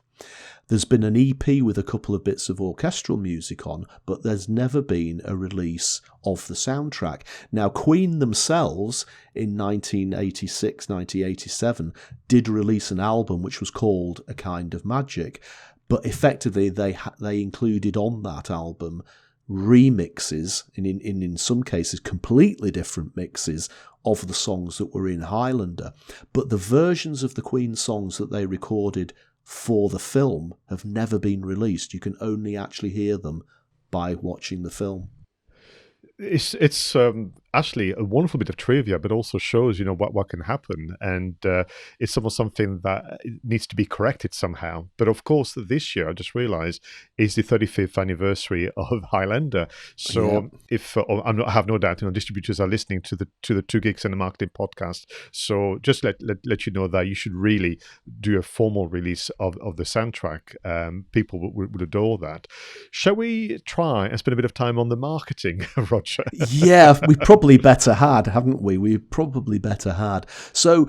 There's been an EP with a couple of bits of orchestral music on, but there's never been a release of the soundtrack. Now, Queen themselves, in 1986, 1987, did release an album which was called A Kind of Magic, but effectively they included on that album remixes, in some cases completely different mixes of the songs that were in Highlander. But the versions of the Queen songs that they recorded for the film have never been released. You can only actually hear them by watching the film. It's actually a wonderful bit of trivia, but also shows, you know, what can happen, and it's almost something that needs to be corrected somehow. But of course, this year I just realised is the 35th anniversary of Highlander. So if I have no doubt, you know, distributors are listening to the Two Geeks and the Marketing podcast. So just let you know that you should really do a formal release of the soundtrack. People would adore that. Shall we try and spend a bit of time on the marketing, Roger? Yeah, we probably better had, haven't we? We probably better had. So,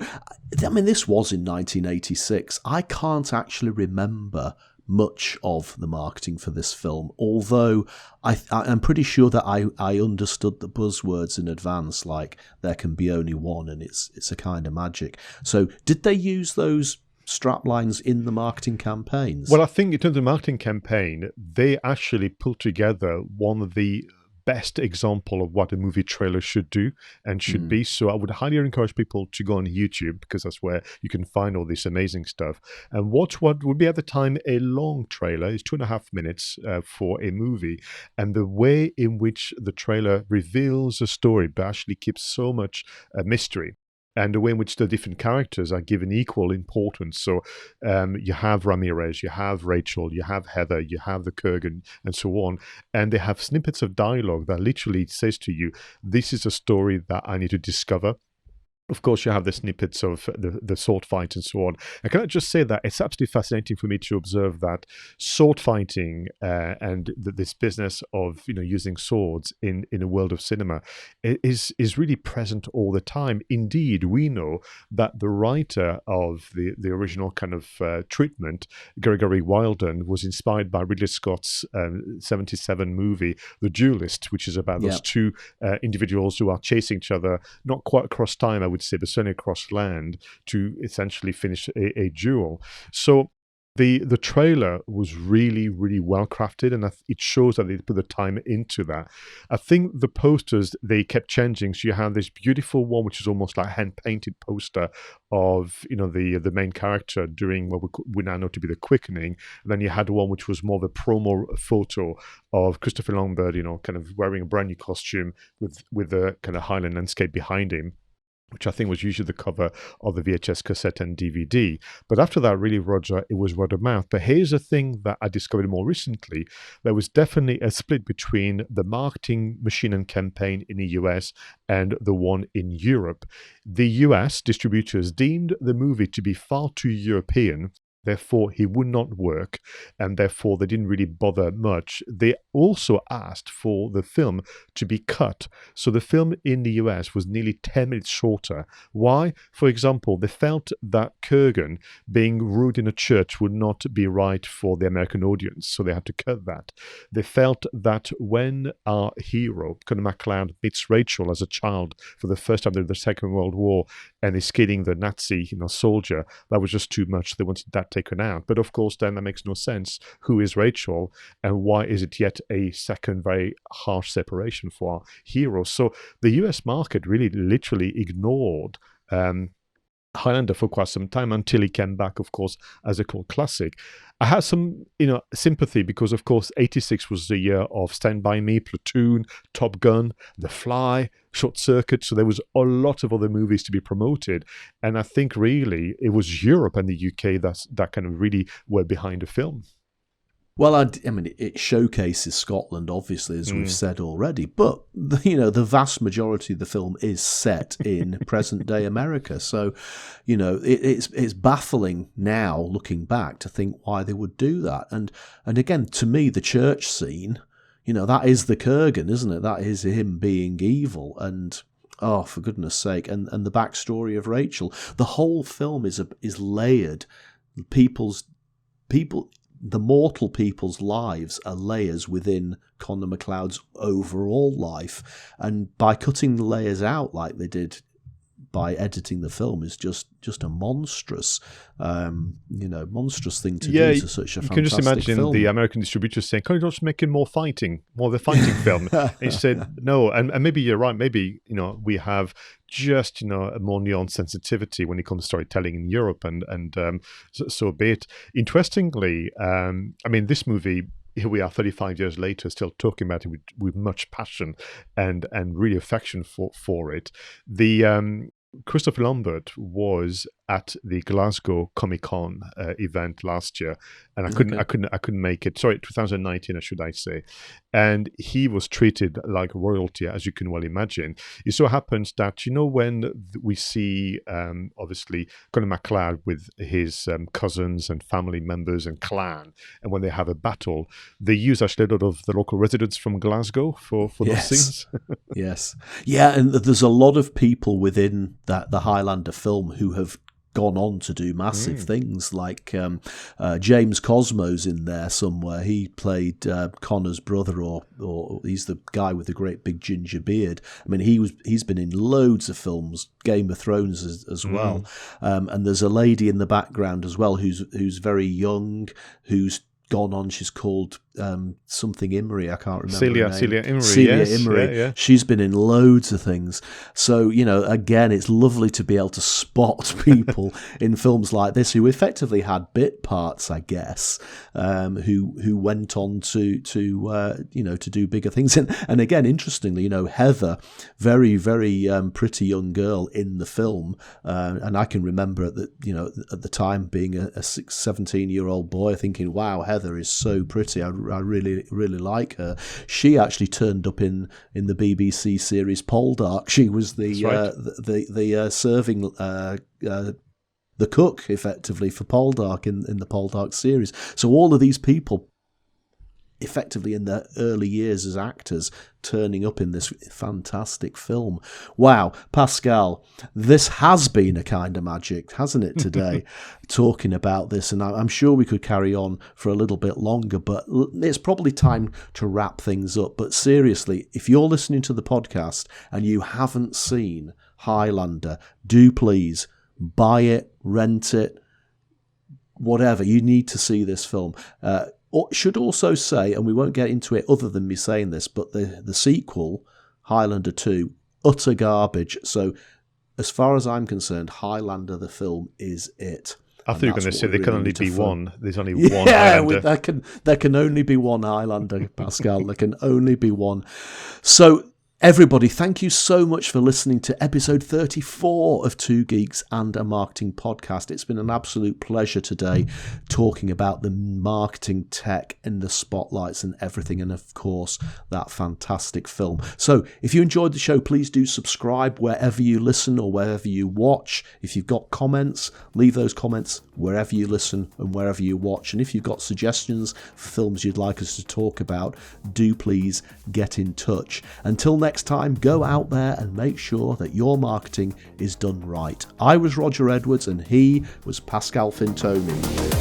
I mean, this was in 1986. I can't actually remember much of the marketing for this film, although I'm pretty sure that I understood the buzzwords in advance, like there can be only one and it's a kind of magic. So did they use those straplines in the marketing campaigns? Well, I think in terms of marketing campaign, they actually pulled together one of the best example of what a movie trailer should do and should be. So I would highly encourage people to go on YouTube, because that's where you can find all this amazing stuff and watch what would be at the time a long trailer. It's 2.5 minutes for a movie, and the way in which the trailer reveals a story but actually keeps so much mystery, and the way in which the different characters are given equal importance. So you have Ramirez, you have Rachel, you have Heather, you have the Kurgan, and so on. And they have snippets of dialogue that literally says to you, this is a story that I need to discover. Of course, you have the snippets of the sword fight and so on. And can I just say that it's absolutely fascinating for me to observe that sword fighting and this business of using swords in a world of cinema is really present all the time. Indeed, we know that the writer of the original kind of treatment, Gregory Wilden, was inspired by Ridley Scott's 1977 movie, The Duelist, which is about those two individuals who are chasing each other, not quite across time, I would say, but certainly across land, to essentially finish a duel. So the trailer was really, really well crafted, and it shows that they put the time into that. I think the posters, they kept changing. So you have this beautiful one, which is almost like hand-painted poster of the main character during what we now know to be the quickening. And then you had one which was more the promo photo of Christopher Lambert, kind of wearing a brand new costume with the kind of Highland landscape behind him, which I think was usually the cover of the VHS cassette and DVD. But after that, really, Roger, it was word of mouth. But here's a thing that I discovered more recently. There was definitely a split between the marketing machine and campaign in the US and the one in Europe. The US distributors deemed the movie to be far too European. Therefore, he would not work, and therefore they didn't really bother much. They also asked for the film to be cut. So the film in the US was nearly 10 minutes shorter. Why? For example, they felt that Kurgan being rude in a church would not be right for the American audience, so they had to cut that. They felt that when our hero, 𝗏𝗏 meets Rachel as a child for the first time during the Second World War and is killing the Nazi soldier, that was just too much. They wanted that taken out. But of course, then that makes no sense. Who is Rachel, and why is it yet a second very harsh separation for our hero? So the US market really literally ignored Highlander for quite some time, until he came back, of course, as a cult classic. I had some, sympathy, because, of course, 86 was the year of Stand By Me, Platoon, Top Gun, The Fly, Short Circuit. So there was a lot of other movies to be promoted. And I think really it was Europe and the UK that kind of really were behind the film. Well, I mean, it showcases Scotland, obviously, as we've said already. But, the vast majority of the film is set in present-day America. So, it's baffling now, looking back, to think why they would do that. And again, to me, the church scene, that is the Kurgan, isn't it? That is him being evil. And, oh, for goodness sake, and the backstory of Rachel. The whole film is layered. The mortal people's lives are layers within Conor McLeod's overall life, and by cutting the layers out like they did by editing the film is just a monstrous, monstrous thing to do to such a fantastic film. You can just imagine the American distributors saying, "Can you just make it more of a fighting film?" And he said, "No," and maybe you're right. Maybe we have just a more nuanced sensitivity when it comes to storytelling in Europe, and so be it. Interestingly, this movie, here we are 35 years later, still talking about it with much passion and really affection for it. The Christopher Lambert was at the Glasgow Comic-Con event last year, and I couldn't make it. Sorry, 2019, should I say? And he was treated like royalty, as you can well imagine. It so happens that when we see obviously Conor McLeod with his cousins and family members and clan, and when they have a battle, they use actually a lot of the local residents from Glasgow for those scenes. Yes, yeah, and there's a lot of people within the Highlander film who have gone on to do massive things, like James Cosmo's in there somewhere. He played Connor's brother, or he's the guy with the great big ginger beard. I mean, he's been in loads of films, Game of Thrones as well. And there's a lady in the background as well who's very young, who's gone on. She's called something 𝗓𝗏. I can't remember 𝗬𝗏 her name. 𝗬𝗏. Yeah. She's been in loads of things. So, again, it's lovely to be able to spot people in films like this who effectively had bit parts, I guess, who went on to do bigger things. And again, interestingly, Heather, very, very pretty young girl in the film, and I can remember at the time being a 17-year-old boy thinking, wow, Heather is so pretty. I really, really like her. She actually turned up in the BBC series Poldark. She was the serving the cook, effectively, for Poldark in the Poldark series. So all of these people, effectively in their early years as actors, turning up in this fantastic film. Wow, Pascal, this has been a kind of magic, hasn't it, today, talking about this, and I'm sure we could carry on for a little bit longer, but it's probably time to wrap things up. But seriously, if you're listening to the podcast and you haven't seen Highlander, do please buy it, rent it, whatever. You need to see this film. Should also say, and we won't get into it other than me saying this, but the sequel, Highlander 2, utter garbage. So as far as I'm concerned, Highlander the film is it. I thought you were going to say there can only be one. There's only one Highlander. There can only be one Highlander, Pascal. There can only be one. So everybody, thank you so much for listening to episode 34 of Two Geeks and a Marketing Podcast. It's been an absolute pleasure today talking about the marketing tech and the spotlights and everything, and of course that fantastic film. So if you enjoyed the show, please do subscribe wherever you listen or wherever you watch. If you've got comments, leave those comments wherever you listen and wherever you watch. And if you've got suggestions for films you'd like us to talk about, do please get in touch. Until next time, go out there and make sure that your marketing is done right. I was Roger Edwards and he was Pascal Fintoni.